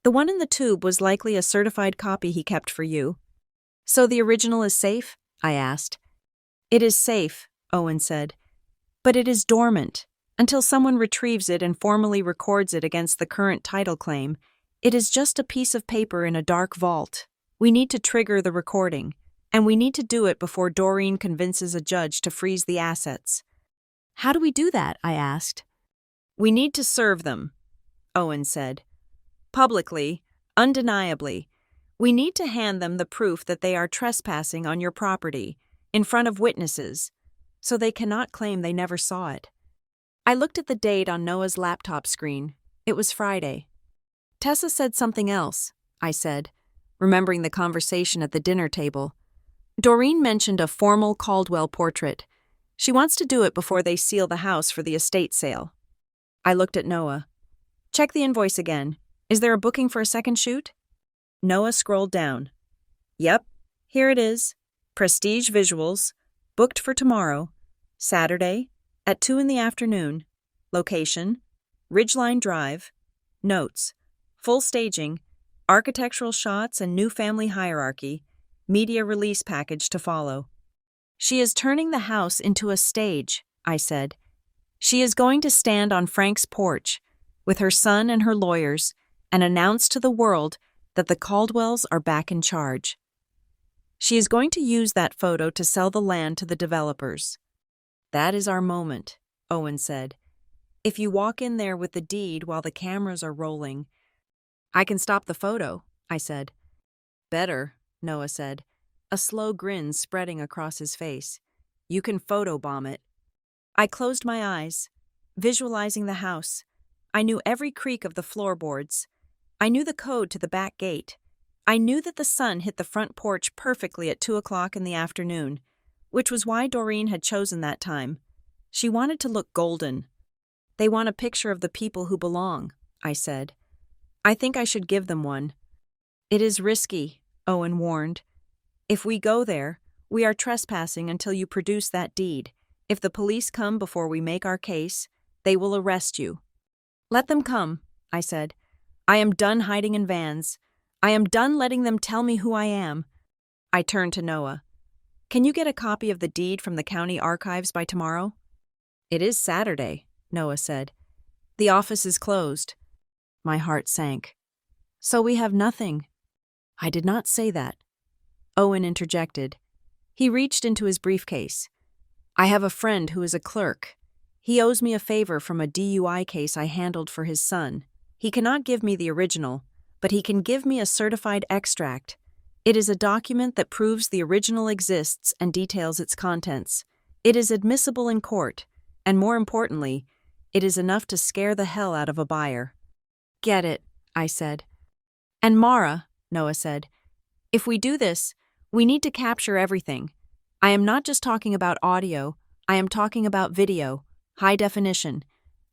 The one in the tube was likely a certified copy he kept for you. So the original is safe? I asked. It is safe, Owen said. But it is dormant. Until someone retrieves it and formally records it against the current title claim, it is just a piece of paper in a dark vault. We need to trigger the recording, and we need to do it before Doreen convinces a judge to freeze the assets. How do we do that? I asked. We need to serve them, Owen said. Publicly, undeniably. We need to hand them the proof that they are trespassing on your property, in front of witnesses, so they cannot claim they never saw it. I looked at the date on Noah's laptop screen. It was Friday. Tessa said something else, I said, remembering the conversation at the dinner table. Doreen mentioned a formal Caldwell portrait. She wants to do it before they seal the house for the estate sale. I looked at Noah. Check the invoice again. Is there a booking for a second shoot? Noah scrolled down. Yep, here it is. Prestige Visuals. Booked for tomorrow. Saturday, at 2 p.m. Location, Ridgeline Drive. Notes, full staging, architectural shots and new family hierarchy, media release package to follow. She is turning the house into a stage, I said. She is going to stand on Frank's porch, with her son and her lawyers, and announce to the world that the Caldwells are back in charge. She is going to use that photo to sell the land to the developers. That is our moment, Owen said. If you walk in there with the deed while the cameras are rolling. I can stop the photo, I said. Better, Noah said, a slow grin spreading across his face. You can photobomb it. I closed my eyes, visualizing the house. I knew every creak of the floorboards. I knew the code to the back gate. I knew that the sun hit the front porch perfectly at 2 o'clock in the afternoon, which was why Doreen had chosen that time. She wanted to look golden. They want a picture of the people who belong, I said. I think I should give them one. It is risky, Owen warned. If we go there, we are trespassing until you produce that deed. If the police come before we make our case, they will arrest you. Let them come, I said. I am done hiding in vans. I am done letting them tell me who I am. I turned to Noah. Can you get a copy of the deed from the county archives by tomorrow? It is Saturday, Noah said. The office is closed. My heart sank. So we have nothing. I did not say that. Owen interjected. He reached into his briefcase. I have a friend who is a clerk. He owes me a favor from a DUI case I handled for his son. He cannot give me the original, but he can give me a certified extract. It is a document that proves the original exists and details its contents. It is admissible in court, and more importantly, it is enough to scare the hell out of a buyer. Get it, I said. And Mara, Noah said, if we do this, we need to capture everything. I am not just talking about audio, I am talking about video, high definition.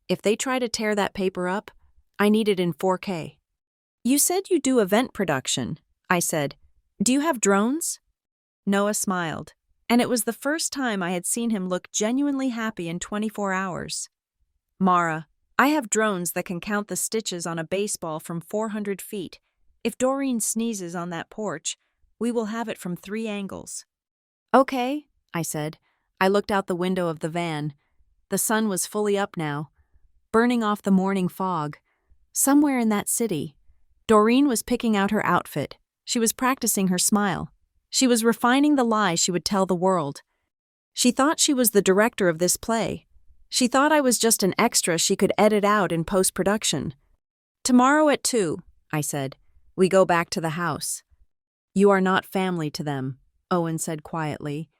If they try to tear that paper up, I need it in 4K. You said you do event production, I said. Do you have drones? Noah smiled, and it was the first time I had seen him look genuinely happy in 24 hours. Mara, I have drones that can count the stitches on a baseball from 400 feet. If Doreen sneezes on that porch, we will have it from 3 angles. Okay, I said. I looked out the window of the van. The sun was fully up now, burning off the morning fog. Somewhere in that city, Doreen was picking out her outfit. She was practicing her smile. She was refining the lie she would tell the world. She thought she was the director of this play. She thought I was just an extra she could edit out in post-production. Tomorrow at 2, I said, we go back to the house. You are not family to them, Owen said quietly.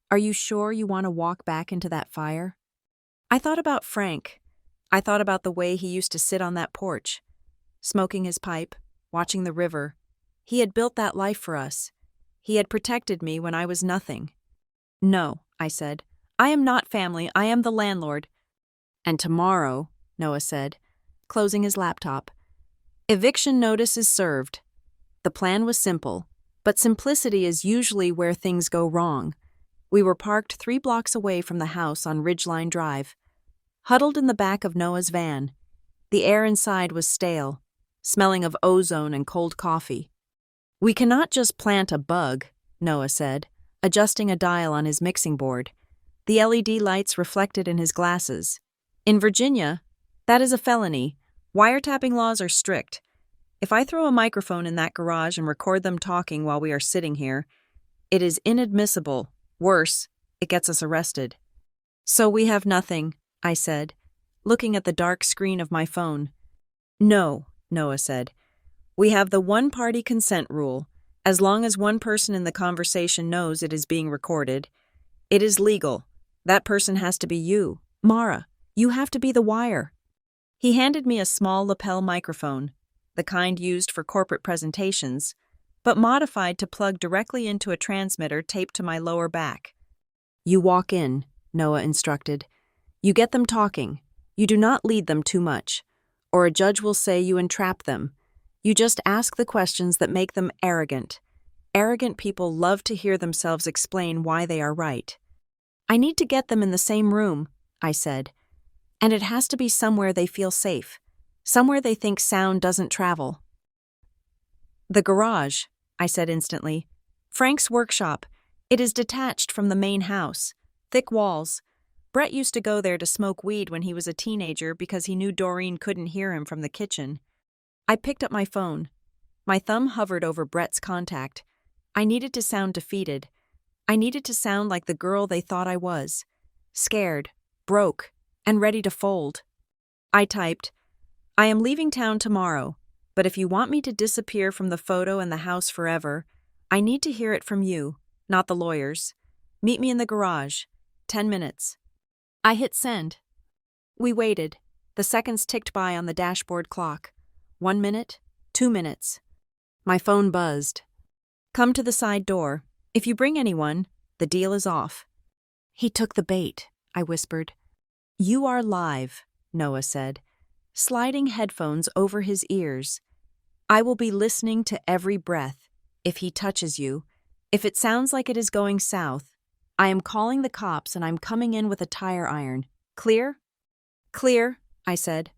Are you sure you want to walk back into that fire? I thought about Frank. I thought about the way he used to sit on that porch, smoking his pipe, watching the river. He had built that life for us. He had protected me when I was nothing. No, I said. I am not family, I am the landlord. And tomorrow, Noah said, closing his laptop, eviction notice is served. The plan was simple, but simplicity is usually where things go wrong. We were parked 3 blocks away from the house on Ridgeline Drive, huddled in the back of Noah's van. The air inside was stale, smelling of ozone and cold coffee. We cannot just plant a bug, Noah said, adjusting a dial on his mixing board. The LED lights reflected in his glasses. In Virginia, that is a felony. Wiretapping laws are strict. If I throw a microphone in that garage and record them talking while we are sitting here, it is inadmissible. Worse, it gets us arrested. So we have nothing, I said, looking at the dark screen of my phone. No, Noah said. We have the one-party consent rule. As long as one person in the conversation knows it is being recorded, it is legal. That person has to be you, Mara. You have to be the wire. He handed me a small lapel microphone, the kind used for corporate presentations, but modified to plug directly into a transmitter taped to my lower back. You walk in, Noah instructed. You get them talking. You do not lead them too much, or a judge will say you entrap them. You just ask the questions that make them arrogant. Arrogant people love to hear themselves explain why they are right. I need to get them in the same room, I said. And it has to be somewhere they feel safe, somewhere they think sound doesn't travel. The garage, I said instantly. Frank's workshop. It is detached from the main house. Thick walls. Brett used to go there to smoke weed when he was a teenager because he knew Doreen couldn't hear him from the kitchen. I picked up my phone. My thumb hovered over Brett's contact. I needed to sound defeated. I needed to sound like the girl they thought I was. Scared, broke, and ready to fold. I typed, I am leaving town tomorrow, but if you want me to disappear from the photo and the house forever, I need to hear it from you, not the lawyers. Meet me in the garage. 10 minutes. I hit send. We waited. The seconds ticked by on the dashboard clock. 1 minute, 2 minutes. My phone buzzed. Come to the side door. If you bring anyone, the deal is off. He took the bait, I whispered. You are live, Noah said, sliding headphones over his ears. I will be listening to every breath. If he touches you, if it sounds like it is going south, I am calling the cops and I'm coming in with a tire iron. Clear? Clear, I said.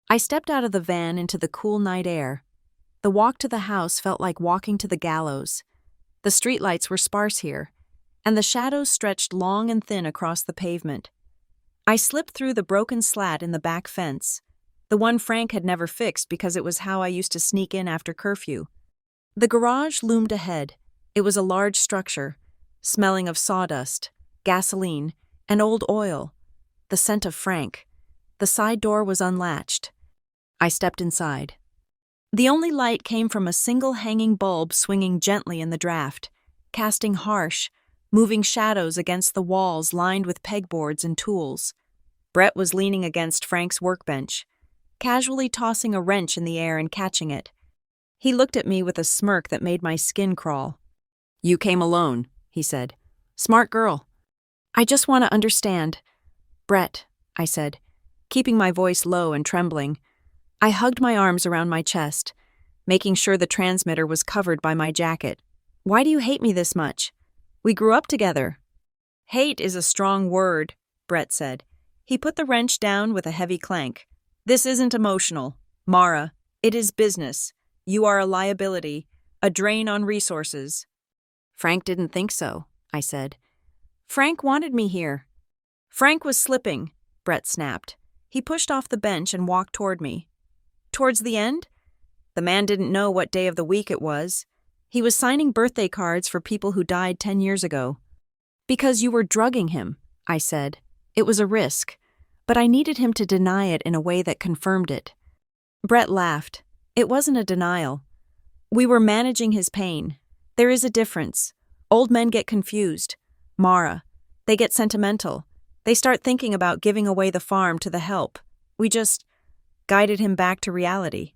I stepped out of the van into the cool night air. The walk to the house felt like walking to the gallows. The streetlights were sparse here, and the shadows stretched long and thin across the pavement. I slipped through the broken slat in the back fence, the one Frank had never fixed because it was how I used to sneak in after curfew. The garage loomed ahead. It was a large structure, smelling of sawdust, gasoline, and old oil, the scent of Frank. The side door was unlatched. I stepped inside. The only light came from a single hanging bulb swinging gently in the draft, casting harsh, moving shadows against the walls lined with pegboards and tools. Brett was leaning against Frank's workbench, casually tossing a wrench in the air and catching it. He looked at me with a smirk that made my skin crawl. You came alone, he said. Smart girl. I just want to understand. Brett, I said, keeping my voice low and trembling. I hugged my arms around my chest, making sure the transmitter was covered by my jacket. Why do you hate me this much? We grew up together. Hate is a strong word, Brett said. He put the wrench down with a heavy clank. This isn't emotional. Mara, it is business. You are a liability, a drain on resources. Frank didn't think so, I said. Frank wanted me here. Frank was slipping, Brett snapped. He pushed off the bench and walked toward me. Towards the end? The man didn't know what day of the week it was. He was signing birthday cards for people who died 10 years ago. Because you were drugging him, I said. It was a risk, but I needed him to deny it in a way that confirmed it. Brett laughed. It wasn't a denial. We were managing his pain. There is a difference. Old men get confused. Mara. They get sentimental. They start thinking about giving away the farm to the help. We just guided him back to reality.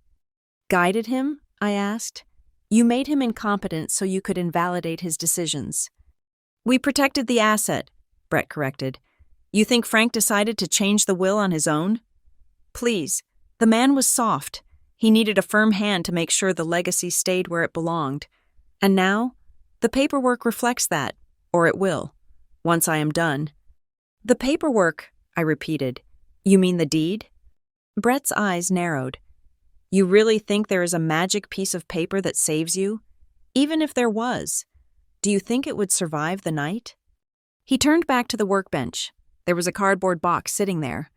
Guided him? I asked. You made him incompetent so you could invalidate his decisions. We protected the asset, Brett corrected. You think Frank decided to change the will on his own? Please, the man was soft. He needed a firm hand to make sure the legacy stayed where it belonged. And now, the paperwork reflects that, or it will, once I am done. The paperwork, I repeated. You mean the deed? Brett's eyes narrowed. You really think there is a magic piece of paper that saves you? Even if there was, do you think it would survive the night? He turned back to the workbench. There was a cardboard box sitting there.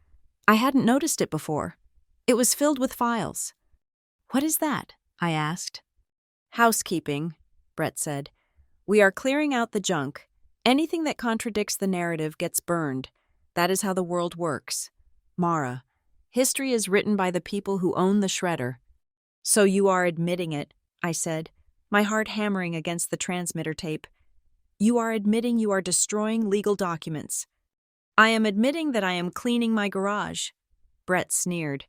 I hadn't noticed it before. It was filled with files. What is that? I asked. Housekeeping, Brett said. We are clearing out the junk. Anything that contradicts the narrative gets burned. That is how the world works. Mara, history is written by the people who own the shredder. So you are admitting it, I said, my heart hammering against the transmitter tape. You are admitting you are destroying legal documents. I am admitting that I am cleaning my garage. Brett sneered.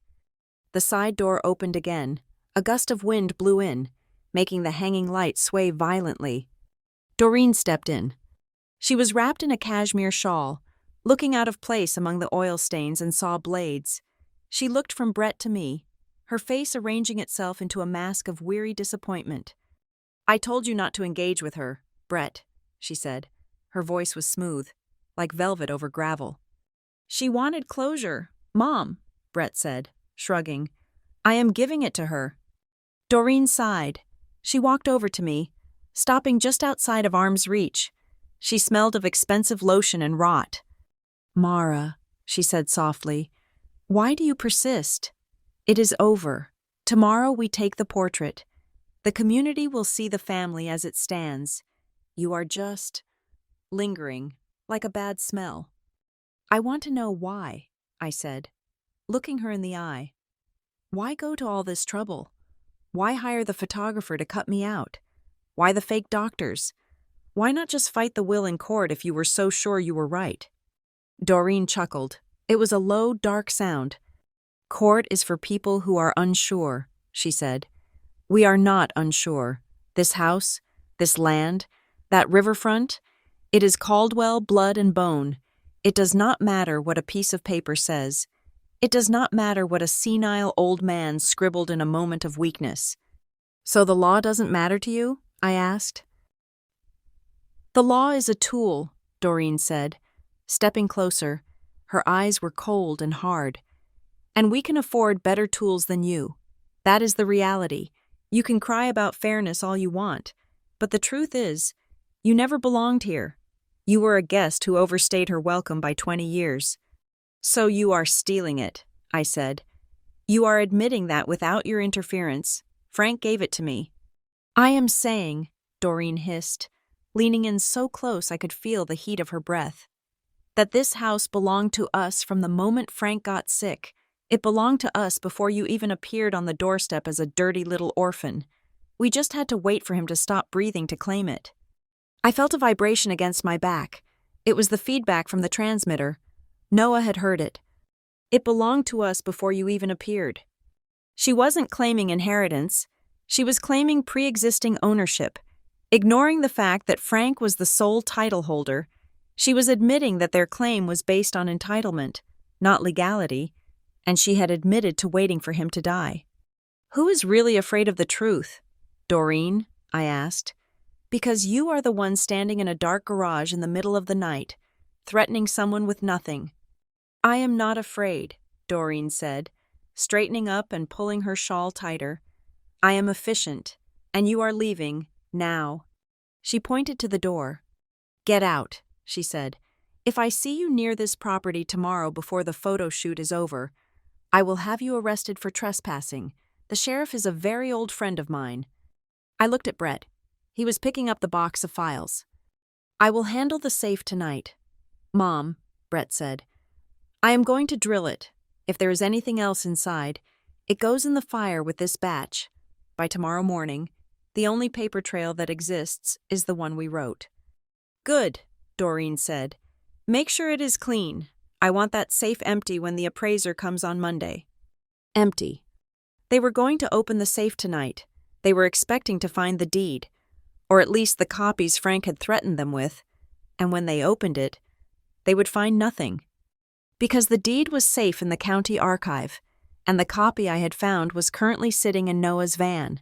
The side door opened again. A gust of wind blew in, making the hanging light sway violently. Doreen stepped in. She was wrapped in a cashmere shawl, looking out of place among the oil stains and saw blades. She looked from Brett to me, her face arranging itself into a mask of weary disappointment. I told you not to engage with her, Brett, she said. Her voice was smooth, like velvet over gravel. She wanted closure, Mom, Brett said, shrugging. I am giving it to her. Doreen sighed. She walked over to me, stopping just outside of arm's reach. She smelled of expensive lotion and rot. Mara, she said softly, why do you persist? It is over. Tomorrow we take the portrait. The community will see the family as it stands. You are just lingering, like a bad smell. I want to know why, I said, looking her in the eye. Why go to all this trouble? Why hire the photographer to cut me out? Why the fake doctors? Why not just fight the will in court if you were so sure you were right? Doreen chuckled. It was a low, dark sound. Court is for people who are unsure, she said. We are not unsure. This house, this land, that riverfront, it is Caldwell, blood and bone. It does not matter what a piece of paper says. It does not matter what a senile old man scribbled in a moment of weakness. So the law doesn't matter to you? I asked. The law is a tool, Doreen said, stepping closer. Her eyes were cold and hard. And we can afford better tools than you. That is the reality. You can cry about fairness all you want, but the truth is, you never belonged here. You were a guest who overstayed her welcome by 20 years. So you are stealing it, I said. You are admitting that without your interference. Frank gave it to me. I am saying, Doreen hissed, leaning in so close I could feel the heat of her breath, that this house belonged to us from the moment Frank got sick. It belonged to us before you even appeared on the doorstep as a dirty little orphan. We just had to wait for him to stop breathing to claim it. I felt a vibration against my back. It was the feedback from the transmitter. Noah had heard it. It belonged to us before you even appeared. She wasn't claiming inheritance. She was claiming pre-existing ownership. Ignoring the fact that Frank was the sole title holder, she was admitting that their claim was based on entitlement, not legality, and she had admitted to waiting for him to die. "Who is really afraid of the truth?" "Doreen," I asked. "Because you are the one standing in a dark garage in the middle of the night, threatening someone with nothing." "I am not afraid," Doreen said, straightening up and pulling her shawl tighter. "I am efficient, and you are leaving, now." She pointed to the door. "Get out," she said. "If I see you near this property tomorrow before the photo shoot is over, I will have you arrested for trespassing. The sheriff is a very old friend of mine." I looked at Brett. He was picking up the box of files. "I will handle the safe tonight." "Mom," Brett said, "I am going to drill it. If there is anything else inside, it goes in the fire with this batch. By tomorrow morning, the only paper trail that exists is the one we wrote." "Good," Doreen said. "Make sure it is clean. I want that safe empty when the appraiser comes on Monday." Empty. They were going to open the safe tonight. They were expecting to find the deed, or at least the copies Frank had threatened them with, and when they opened it, they would find nothing. Because the deed was safe in the county archive, and the copy I had found was currently sitting in Noah's van.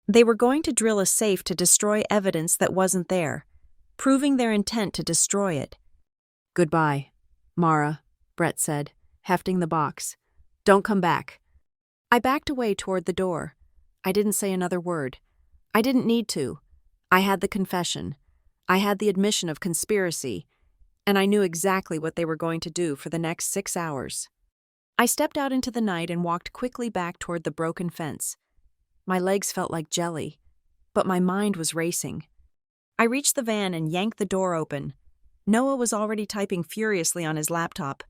They were going to drill a safe to destroy evidence that wasn't there, proving their intent to destroy it. "Goodbye, Mara," Brett said, hefting the box. "Don't come back." I backed away toward the door. I didn't say another word. I didn't need to. I had the confession. I had the admission of conspiracy, and I knew exactly what they were going to do for the next 6 hours. I stepped out into the night and walked quickly back toward the broken fence. My legs felt like jelly, but my mind was racing. I reached the van and yanked the door open. Noah was already typing furiously on his laptop.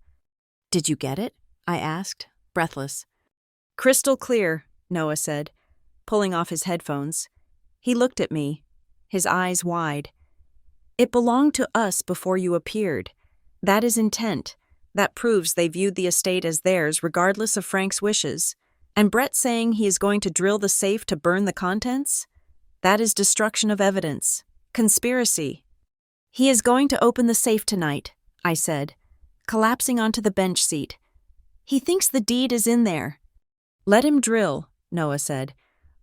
"Did you get it?" I asked, breathless. "Crystal clear," Noah said, pulling off his headphones. He looked at me, his eyes wide. "It belonged to us before you appeared. That is intent. That proves they viewed the estate as theirs regardless of Frank's wishes. And Brett saying he is going to drill the safe to burn the contents? That is destruction of evidence. Conspiracy." "He is going to open the safe tonight," I said, collapsing onto the bench seat. "He thinks the deed is in there." "Let him drill," Noah said.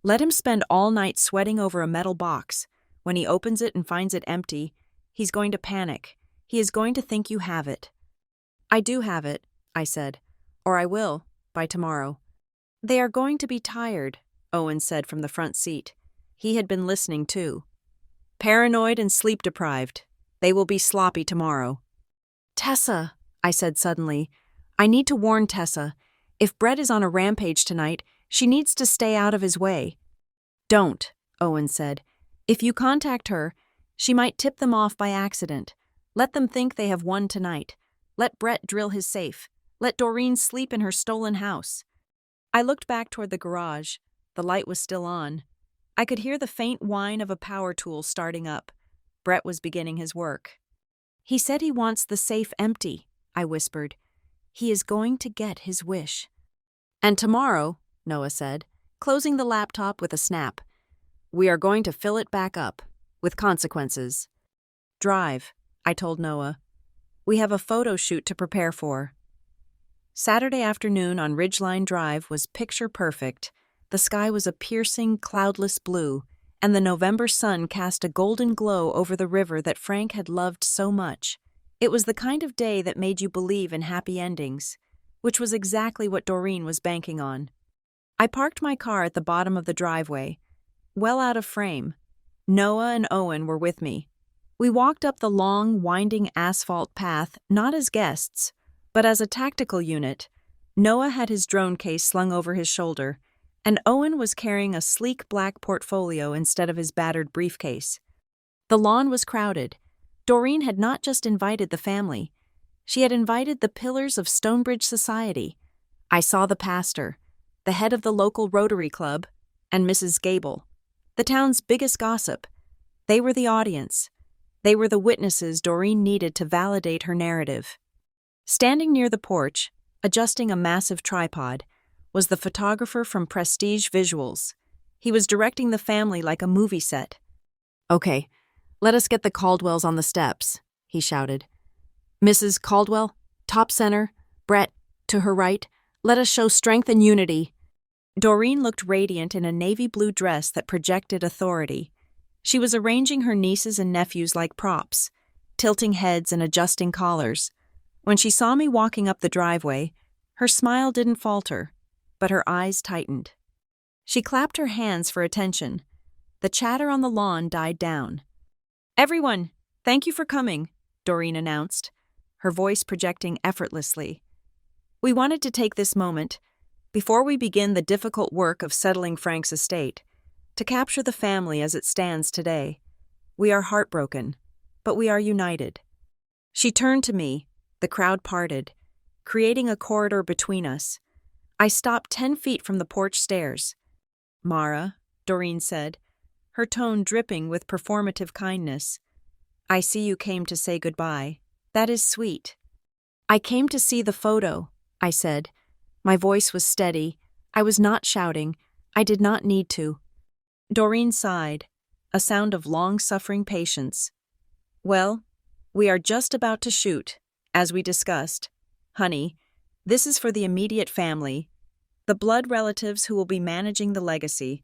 "Let him spend all night sweating over a metal box. When he opens it and finds it empty, he's going to panic. He is going to think you have it." "I do have it," I said. "Or I will, by tomorrow." "They are going to be tired," Owen said from the front seat. He had been listening too. "Paranoid and sleep-deprived. They will be sloppy tomorrow." "Tessa," I said suddenly. "I need to warn Tessa. If Brett is on a rampage tonight, she needs to stay out of his way." "Don't," Owen said. "If you contact her, she might tip them off by accident. Let them think they have won tonight. Let Brett drill his safe. Let Doreen sleep in her stolen house." I looked back toward the garage. The light was still on. I could hear the faint whine of a power tool starting up. Brett was beginning his work. "He said he wants the safe empty," I whispered. "He is going to get his wish." "And tomorrow," Noah said, closing the laptop with a snap, "we are going to fill it back up, with consequences." "Drive," I told Noah. "We have a photo shoot to prepare for." Saturday afternoon on Ridgeline Drive was picture perfect. The sky was a piercing, cloudless blue, and the November sun cast a golden glow over the river that Frank had loved so much. It was the kind of day that made you believe in happy endings, which was exactly what Doreen was banking on. I parked my car at the bottom of the driveway, well out of frame. Noah and Owen were with me. We walked up the long, winding asphalt path not as guests, but as a tactical unit. Noah had his drone case slung over his shoulder, and Owen was carrying a sleek black portfolio instead of his battered briefcase. The lawn was crowded. Doreen had not just invited the family. She had invited the pillars of Stonebridge society. I saw the pastor, the head of the local Rotary Club, and Mrs. Gable, the town's biggest gossip. They were the audience. They were the witnesses Doreen needed to validate her narrative. Standing near the porch, adjusting a massive tripod, was the photographer from Prestige Visuals. He was directing the family like a movie set. Okay, let us get the Caldwells on the steps, he shouted. Mrs. Caldwell, top center, Brett, to her right, let us show strength and unity. Doreen looked radiant in a navy blue dress that projected authority. She was arranging her nieces and nephews like props, tilting heads and adjusting collars. When she saw me walking up the driveway, her smile didn't falter, but her eyes tightened. She clapped her hands for attention. The chatter on the lawn died down. Everyone, thank you for coming, Doreen announced, her voice projecting effortlessly. We wanted to take this moment, before we begin the difficult work of settling Frank's estate, to capture the family as it stands today. We are heartbroken, but we are united. She turned to me, the crowd parted, creating a corridor between us. I stopped 10 feet from the porch stairs. Mara, Doreen said, her tone dripping with performative kindness. I see you came to say goodbye. That is sweet. I came to see the photo, I said. My voice was steady. I was not shouting. I did not need to. Doreen sighed, a sound of long-suffering patience. Well, we are just about to shoot, as we discussed. Honey, this is for the immediate family, the blood relatives who will be managing the legacy.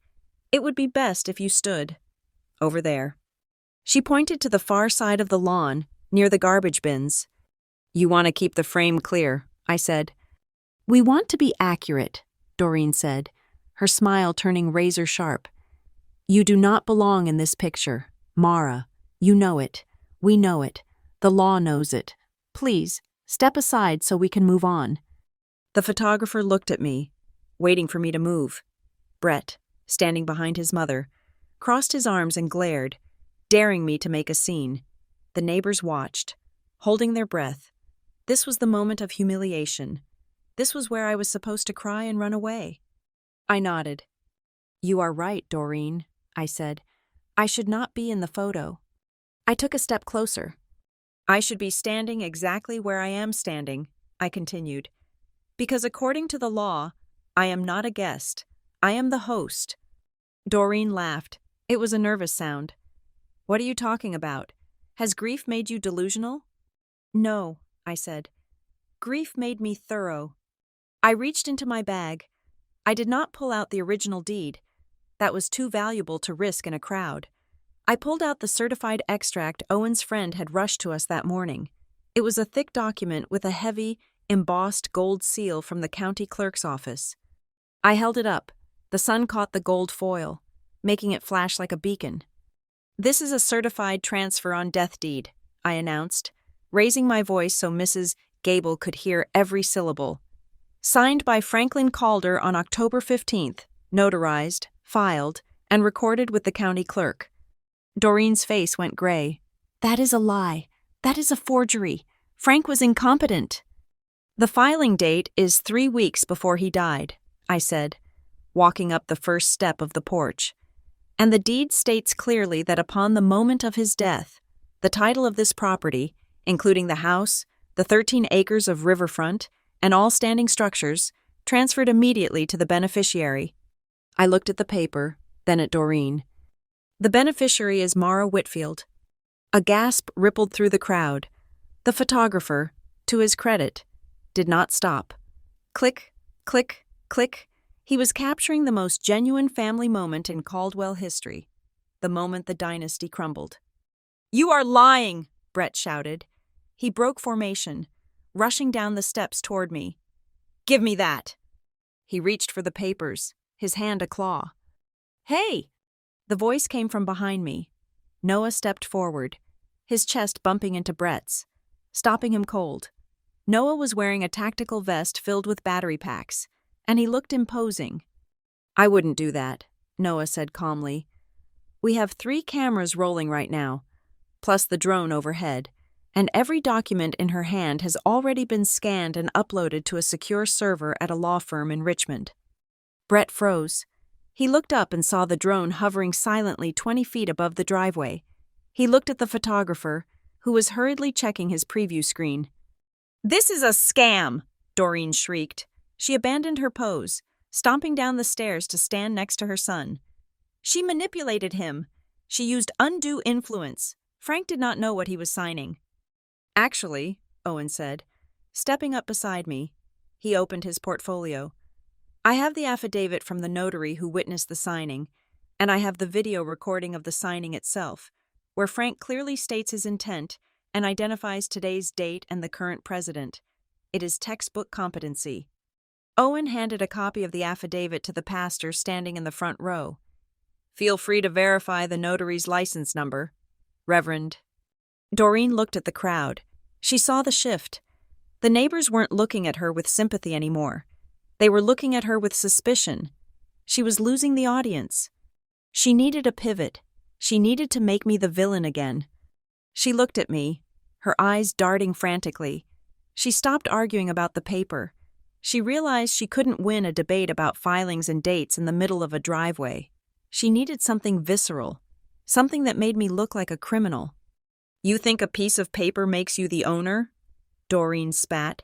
It would be best if you stood. Over there. She pointed to the far side of the lawn, near the garbage bins. You want to keep the frame clear, I said. We want to be accurate, Doreen said, her smile turning razor sharp. You do not belong in this picture, Mara. You know it. We know it. The law knows it. Please, step aside so we can move on. The photographer looked at me, waiting for me to move. Brett, standing behind his mother, crossed his arms and glared, daring me to make a scene. The neighbors watched, holding their breath. This was the moment of humiliation. This was where I was supposed to cry and run away. I nodded. You are right, Doreen, I said. I should not be in the photo. I took a step closer. I should be standing exactly where I am standing, I continued. Because according to the law, I am not a guest. I am the host. Doreen laughed. It was a nervous sound. What are you talking about? Has grief made you delusional? No, I said. Grief made me thorough. I reached into my bag. I did not pull out the original deed. That was too valuable to risk in a crowd. I pulled out the certified extract Owen's friend had rushed to us that morning. It was a thick document with a heavy, embossed gold seal from the county clerk's office. I held it up. The sun caught the gold foil, making it flash like a beacon. This is a certified transfer on death deed, I announced, raising my voice so Mrs. Gable could hear every syllable. Signed by Franklin Calder on October 15th, notarized, filed, and recorded with the county clerk. Doreen's face went gray. That is a lie. That is a forgery. Frank was incompetent. The filing date is 3 weeks before he died, I said, walking up the first step of the porch. And the deed states clearly that upon the moment of his death, the title of this property, including the house, the 13 acres of riverfront, and all standing structures, transferred immediately to the beneficiary. I looked at the paper, then at Doreen. The beneficiary is Mara Whitfield. A gasp rippled through the crowd. The photographer, to his credit, did not stop. Click, click, click. He was capturing the most genuine family moment in Caldwell history, the moment the dynasty crumbled. You are lying, Brett shouted. He broke formation, rushing down the steps toward me. Give me that. He reached for the papers, his hand a claw. Hey! The voice came from behind me. Noah stepped forward, his chest bumping into Brett's, stopping him cold. Noah was wearing a tactical vest filled with battery packs, and he looked imposing. I wouldn't do that, Noah said calmly. We have 3 cameras rolling right now, plus the drone overhead, and every document in her hand has already been scanned and uploaded to a secure server at a law firm in Richmond. Brett froze. He looked up and saw the drone hovering silently 20 feet above the driveway. He looked at the photographer, who was hurriedly checking his preview screen. This is a scam, Doreen shrieked. She abandoned her pose, stomping down the stairs to stand next to her son. She manipulated him. She used undue influence. Frank did not know what he was signing. Actually, Owen said, stepping up beside me. He opened his portfolio. I have the affidavit from the notary who witnessed the signing, and I have the video recording of the signing itself, where Frank clearly states his intent and identifies today's date and the current president. It is textbook competency. Owen handed a copy of the affidavit to the pastor standing in the front row. Feel free to verify the notary's license number, Reverend. Doreen looked at the crowd. She saw the shift. The neighbors weren't looking at her with sympathy anymore. They were looking at her with suspicion. She was losing the audience. She needed a pivot. She needed to make me the villain again. She looked at me, her eyes darting frantically. She stopped arguing about the paper. She realized she couldn't win a debate about filings and dates in the middle of a driveway. She needed something visceral, something that made me look like a criminal. You think a piece of paper makes you the owner? Doreen spat.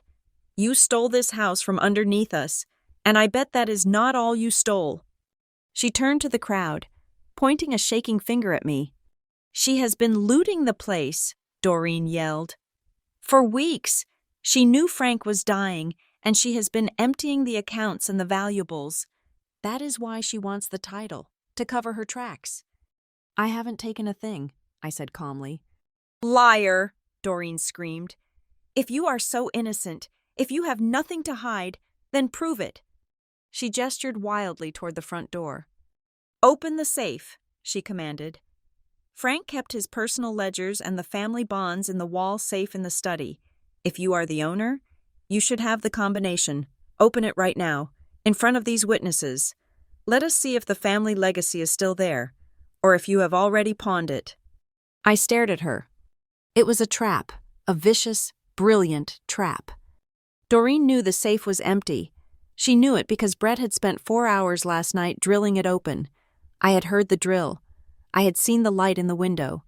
You stole this house from underneath us, and I bet that is not all you stole. She turned to the crowd, pointing a shaking finger at me. She has been looting the place, Doreen yelled. For weeks, she knew Frank was dying, and she has been emptying the accounts and the valuables. That is why she wants the title, to cover her tracks. I haven't taken a thing, I said calmly. Liar, Doreen screamed. If you are so innocent, if you have nothing to hide, then prove it. She gestured wildly toward the front door. Open the safe, she commanded. Frank kept his personal ledgers and the family bonds in the wall safe in the study. If you are the owner, you should have the combination. Open it right now, in front of these witnesses. Let us see if the family legacy is still there, or if you have already pawned it. I stared at her. It was a trap, a vicious, brilliant trap. Doreen knew the safe was empty. She knew it because Brett had spent 4 hours last night drilling it open. I had heard the drill. I had seen the light in the window.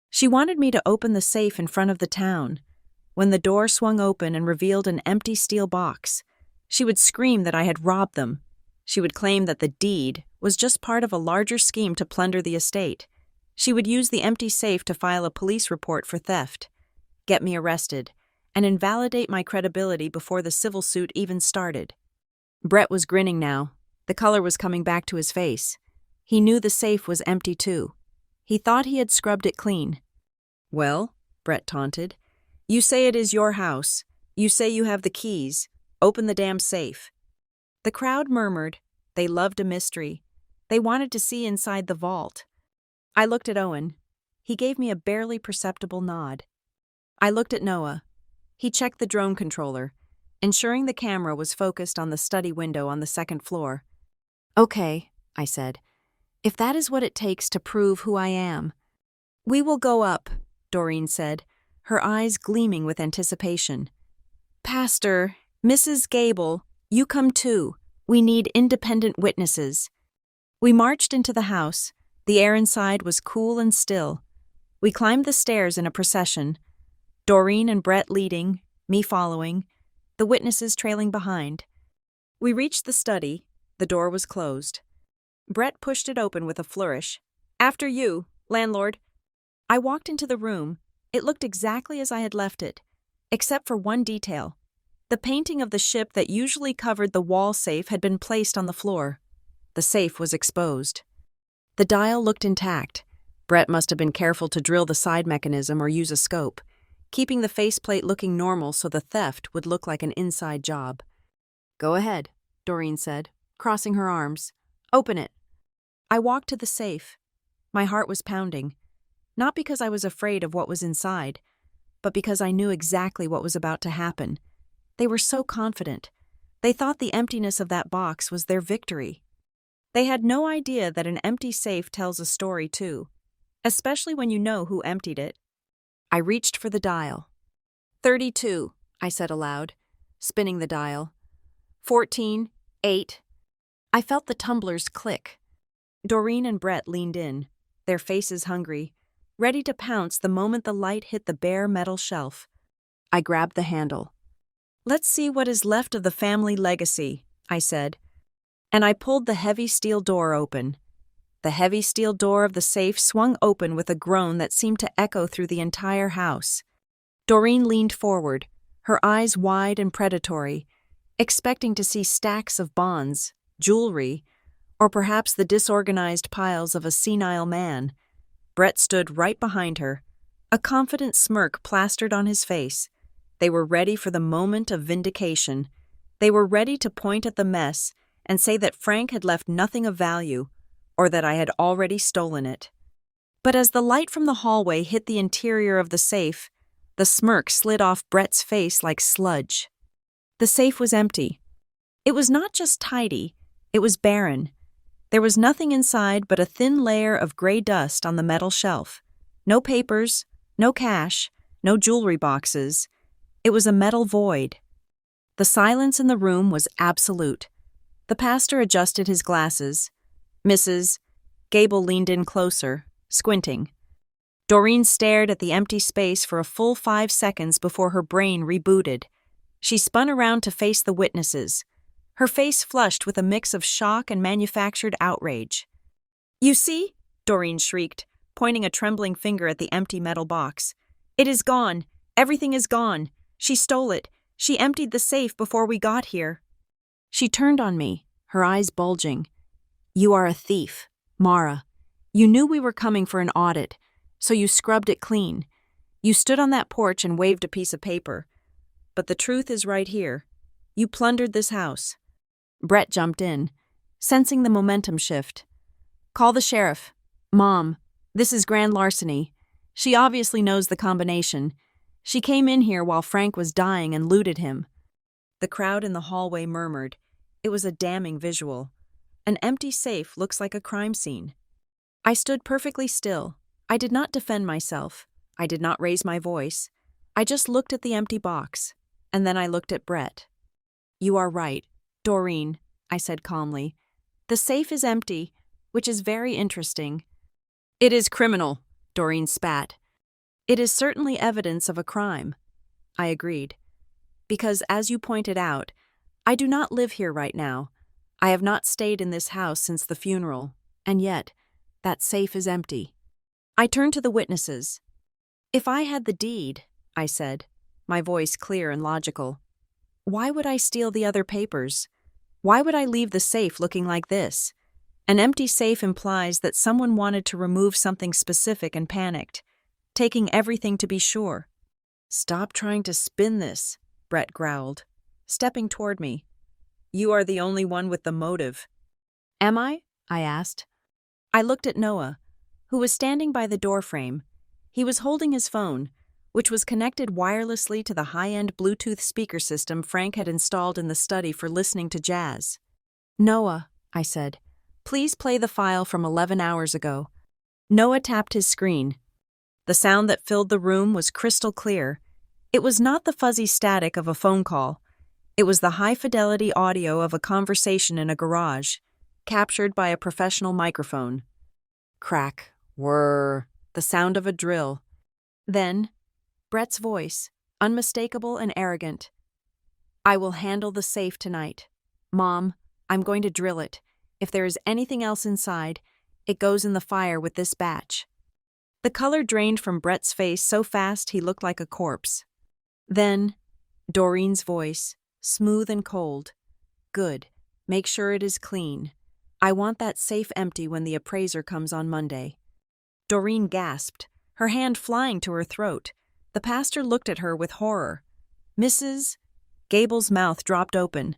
She wanted me to open the safe in front of the town. When the door swung open and revealed an empty steel box, she would scream that I had robbed them. She would claim that the deed was just part of a larger scheme to plunder the estate. She would use the empty safe to file a police report for theft, get me arrested, and invalidate my credibility before the civil suit even started. Brett was grinning now. The color was coming back to his face. He knew the safe was empty too. He thought he had scrubbed it clean. Well, Brett taunted, you say it is your house. You say you have the keys. Open the damn safe. The crowd murmured. They loved a mystery. They wanted to see inside the vault. I looked at Owen. He gave me a barely perceptible nod. I looked at Noah. He checked the drone controller, ensuring the camera was focused on the study window on the second floor. Okay, I said. If that is what it takes to prove who I am. We will go up, Doreen said, her eyes gleaming with anticipation. Pastor, Mrs. Gable, you come too. We need independent witnesses. We marched into the house. The air inside was cool and still. We climbed the stairs in a procession, Doreen and Brett leading, me following, the witnesses trailing behind. We reached the study. The door was closed. Brett pushed it open with a flourish. After you, landlord. I walked into the room. It looked exactly as I had left it, except for one detail. The painting of the ship that usually covered the wall safe had been placed on the floor. The safe was exposed. The dial looked intact. Brett must have been careful to drill the side mechanism or use a scope, keeping the faceplate looking normal so the theft would look like an inside job. Go ahead, Doreen said, crossing her arms. Open it. I walked to the safe. My heart was pounding, not because I was afraid of what was inside, but because I knew exactly what was about to happen. They were so confident. They thought the emptiness of that box was their victory. They had no idea that an empty safe tells a story too, especially when you know who emptied it. I reached for the dial. 32, I said aloud, spinning the dial. 14, 8. I felt the tumblers click. Doreen and Brett leaned in, their faces hungry, ready to pounce the moment the light hit the bare metal shelf. I grabbed the handle. Let's see what is left of the family legacy, I said, and I pulled the heavy steel door open. The heavy steel door of the safe swung open with a groan that seemed to echo through the entire house. Doreen leaned forward, her eyes wide and predatory, expecting to see stacks of bonds, jewelry, or perhaps the disorganized piles of a senile man. Brett stood right behind her, a confident smirk plastered on his face. They were ready for the moment of vindication. They were ready to point at the mess and say that Frank had left nothing of value, or that I had already stolen it. But as the light from the hallway hit the interior of the safe, the smirk slid off Brett's face like sludge. The safe was empty. It was not just tidy, it was barren. There was nothing inside but a thin layer of gray dust on the metal shelf. No papers, no cash, no jewelry boxes. It was a metal void. The silence in the room was absolute. The pastor adjusted his glasses. Mrs. Gable leaned in closer, squinting. Doreen stared at the empty space for a full 5 seconds before her brain rebooted. She spun around to face the witnesses, her face flushed with a mix of shock and manufactured outrage. "You see?" Doreen shrieked, pointing a trembling finger at the empty metal box. "It is gone. Everything is gone. She stole it. She emptied the safe before we got here." She turned on me, her eyes bulging. "You are a thief, Mara. You knew we were coming for an audit, so you scrubbed it clean. You stood on that porch and waved a piece of paper. But the truth is right here. You plundered this house." Brett jumped in, sensing the momentum shift. "Call the sheriff. Mom, this is grand larceny. She obviously knows the combination. She came in here while Frank was dying and looted him." The crowd in the hallway murmured. It was a damning visual. An empty safe looks like a crime scene. I stood perfectly still. I did not defend myself. I did not raise my voice. I just looked at the empty box, and then I looked at Brett. "You are right, Doreen," I said calmly. "The safe is empty, which is very interesting." "It is criminal," Doreen spat. "It is certainly evidence of a crime," I agreed. "Because, as you pointed out, I do not live here right now. I have not stayed in this house since the funeral, and yet, that safe is empty." I turned to the witnesses. "If I had the deed," I said, my voice clear and logical, "why would I steal the other papers? Why would I leave the safe looking like this? An empty safe implies that someone wanted to remove something specific and panicked, taking everything to be sure." "Stop trying to spin this," Brett growled, stepping toward me. "You are the only one with the motive." "Am I?" I asked. I looked at Noah, who was standing by the doorframe. He was holding his phone, which was connected wirelessly to the high-end Bluetooth speaker system Frank had installed in the study for listening to jazz. "Noah," I said, "please play the file from 11 hours ago." Noah tapped his screen. The sound that filled the room was crystal clear. It was not the fuzzy static of a phone call. It was the high-fidelity audio of a conversation in a garage, captured by a professional microphone. Crack, whir, the sound of a drill. Then, Brett's voice, unmistakable and arrogant. "I will handle the safe tonight. Mom, I'm going to drill it. If there is anything else inside, it goes in the fire with this batch." The color drained from Brett's face so fast he looked like a corpse. Then, Doreen's voice, smooth and cold. "Good. Make sure it is clean. I want that safe empty when the appraiser comes on Monday." Doreen gasped, her hand flying to her throat. The pastor looked at her with horror. "Mrs. Gable's mouth dropped open.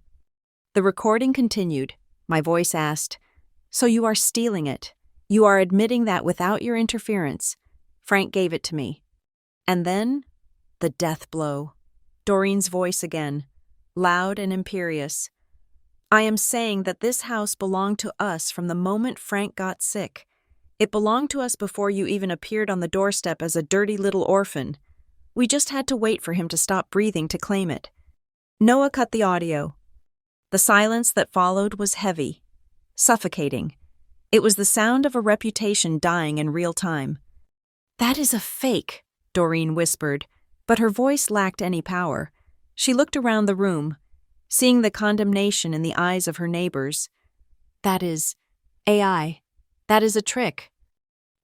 The recording continued. My voice asked, "So you are stealing it? You are admitting that without your interference, Frank gave it to me." And then, the death blow. Doreen's voice again, loud and imperious. "I am saying that this house belonged to us from the moment Frank got sick. It belonged to us before you even appeared on the doorstep as a dirty little orphan. We just had to wait for him to stop breathing to claim it." Noah cut the audio. The silence that followed was heavy, suffocating. It was the sound of a reputation dying in real time. "That is a fake," Doreen whispered, but her voice lacked any power. She looked around the room, seeing the condemnation in the eyes of her neighbors. "That is AI. That is a trick.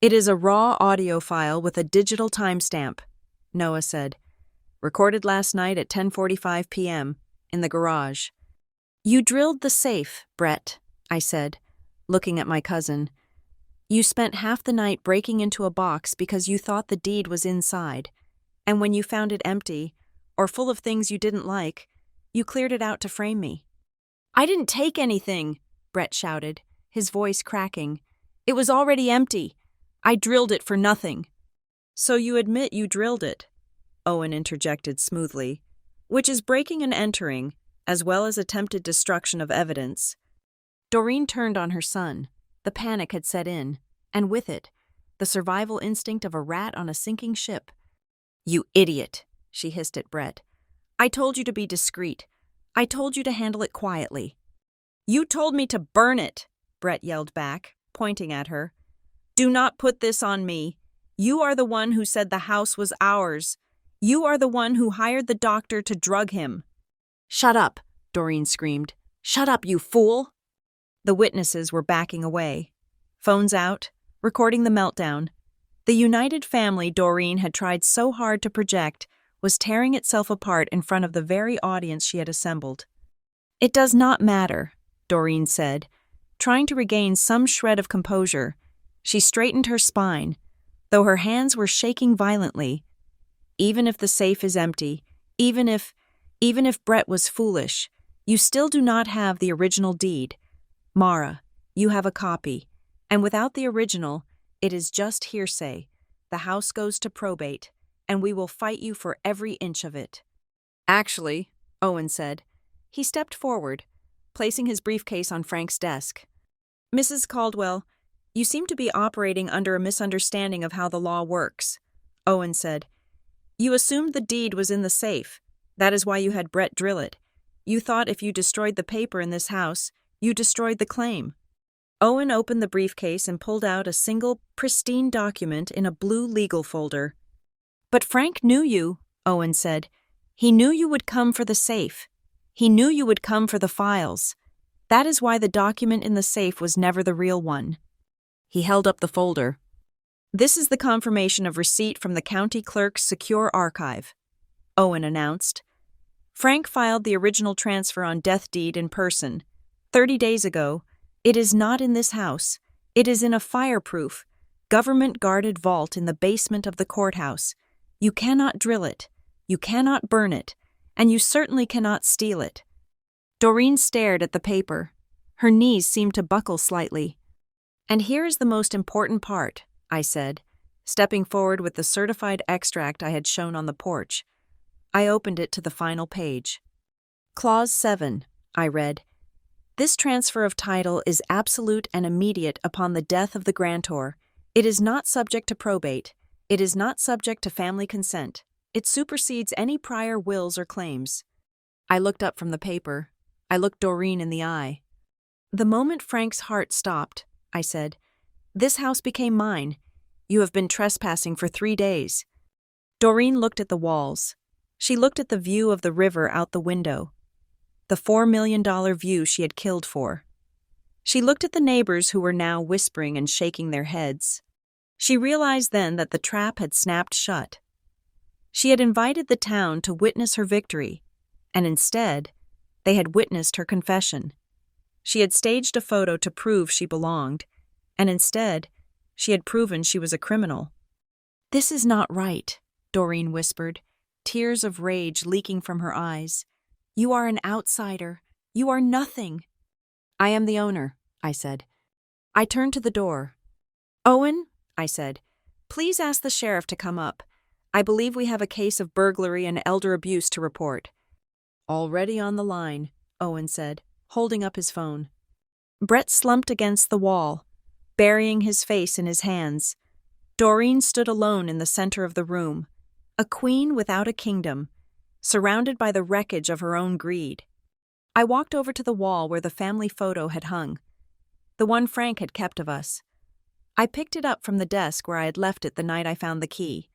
It is a raw audio file with a digital timestamp, Noah said. Recorded last night at 10:45 p.m. in the garage. You drilled the safe, Brett, I said, looking at my cousin. You spent half the night breaking into a box because you thought the deed was inside, and when you found it empty, or full of things you didn't like, you cleared it out to frame me. I didn't take anything, Brett shouted, his voice cracking. It was already empty. I drilled it for nothing. So you admit you drilled it, Owen interjected smoothly, which is breaking and entering, as well as attempted destruction of evidence. Doreen turned on her son. The panic had set in, and with it, the survival instinct of a rat on a sinking ship. You idiot, she hissed at Brett. I told you to be discreet. I told you to handle it quietly. You told me to burn it, Brett yelled back, pointing at her. Do not put this on me. You are the one who said the house was ours. You are the one who hired the doctor to drug him. Shut up, Doreen screamed. Shut up, you fool! The witnesses were backing away. Phones out, recording the meltdown. The united family Doreen had tried so hard to project was tearing itself apart in front of the very audience she had assembled. It does not matter, Doreen said, trying to regain some shred of composure. She straightened her spine, though her hands were shaking violently. Even if the safe is empty, even if Brett was foolish, you still do not have the original deed. Mara, you have a copy, and without the original, it is just hearsay. The house goes to probate, and we will fight you for every inch of it. Actually, Owen said. He stepped forward, placing his briefcase on Frank's desk. Mrs. Caldwell, you seem to be operating under a misunderstanding of how the law works, Owen said. You assumed the deed was in the safe. That is why you had Brett drill it. You thought if you destroyed the paper in this house, you destroyed the claim. Owen opened the briefcase and pulled out a single, pristine document in a blue legal folder. But Frank knew you, Owen said. He knew you would come for the safe. He knew you would come for the files. That is why the document in the safe was never the real one. He held up the folder. This is the confirmation of receipt from the county clerk's secure archive, Owen announced. Frank filed the original transfer on death deed in person. 30 days ago. It is not in this house. It is in a fireproof, government-guarded vault in the basement of the courthouse. You cannot drill it. You cannot burn it. And you certainly cannot steal it. Doreen stared at the paper. Her knees seemed to buckle slightly. And here is the most important part, I said, stepping forward with the certified extract I had shown on the porch. I opened it to the final page. Clause 7, I read. This transfer of title is absolute and immediate upon the death of the grantor. It is not subject to probate. It is not subject to family consent. It supersedes any prior wills or claims. I looked up from the paper. I looked Doreen in the eye. The moment Frank's heart stopped, I said, This house became mine. You have been trespassing for 3 days. Doreen looked at the walls. She looked at the view of the river out the window. The $4 million view she had killed for. She looked at the neighbors who were now whispering and shaking their heads. She realized then that the trap had snapped shut. She had invited the town to witness her victory, and instead, they had witnessed her confession. She had staged a photo to prove she belonged, and instead, she had proven she was a criminal. This is not right, Doreen whispered, tears of rage leaking from her eyes. You are an outsider. You are nothing. I am the owner, I said. I turned to the door. Owen, I said, please ask the sheriff to come up. I believe we have a case of burglary and elder abuse to report. Already on the line, Owen said, holding up his phone. Brett slumped against the wall, burying his face in his hands. Doreen stood alone in the center of the room, a queen without a kingdom, surrounded by the wreckage of her own greed. I walked over to the wall where the family photo had hung, the one Frank had kept of us. I picked it up from the desk where I had left it the night I found the key.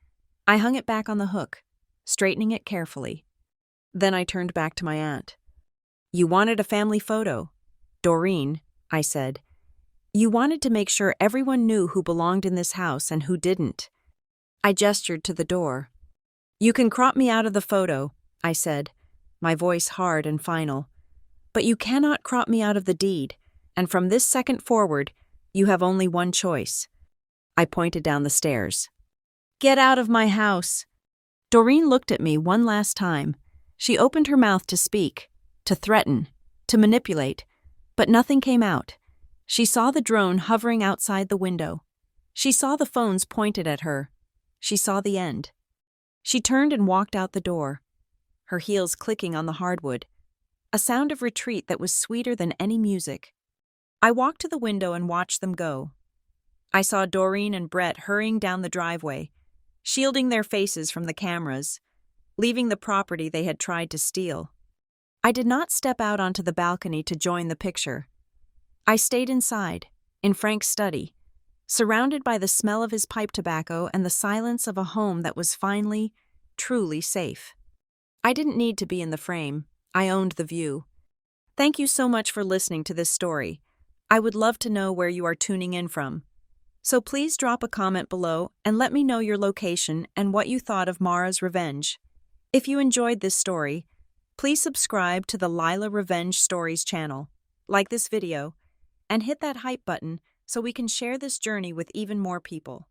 I hung it back on the hook, straightening it carefully. Then I turned back to my aunt. You wanted a family photo. Doreen, I said, You wanted to make sure everyone knew who belonged in this house and who didn't. I gestured to the door. You can crop me out of the photo, I said, my voice hard and final. But you cannot crop me out of the deed, and from this second forward, you have only one choice. I pointed down the stairs. Get out of my house! Doreen looked at me one last time. She opened her mouth to speak, to threaten, to manipulate, but nothing came out. She saw the drone hovering outside the window. She saw the phones pointed at her. She saw the end. She turned and walked out the door, her heels clicking on the hardwood, a sound of retreat that was sweeter than any music. I walked to the window and watched them go. I saw Doreen and Brett hurrying down the driveway, shielding their faces from the cameras, leaving the property they had tried to steal. I did not step out onto the balcony to join the picture. I stayed inside, in Frank's study, surrounded by the smell of his pipe tobacco and the silence of a home that was finally, truly safe. I didn't need to be in the frame. I owned the view. Thank you so much for listening to this story. I would love to know where you are tuning in from. So please drop a comment below and let me know your location and what you thought of Mara's Revenge. If you enjoyed this story, please subscribe to the Lila Revenge Stories channel, like this video, and hit that hype button so we can share this journey with even more people.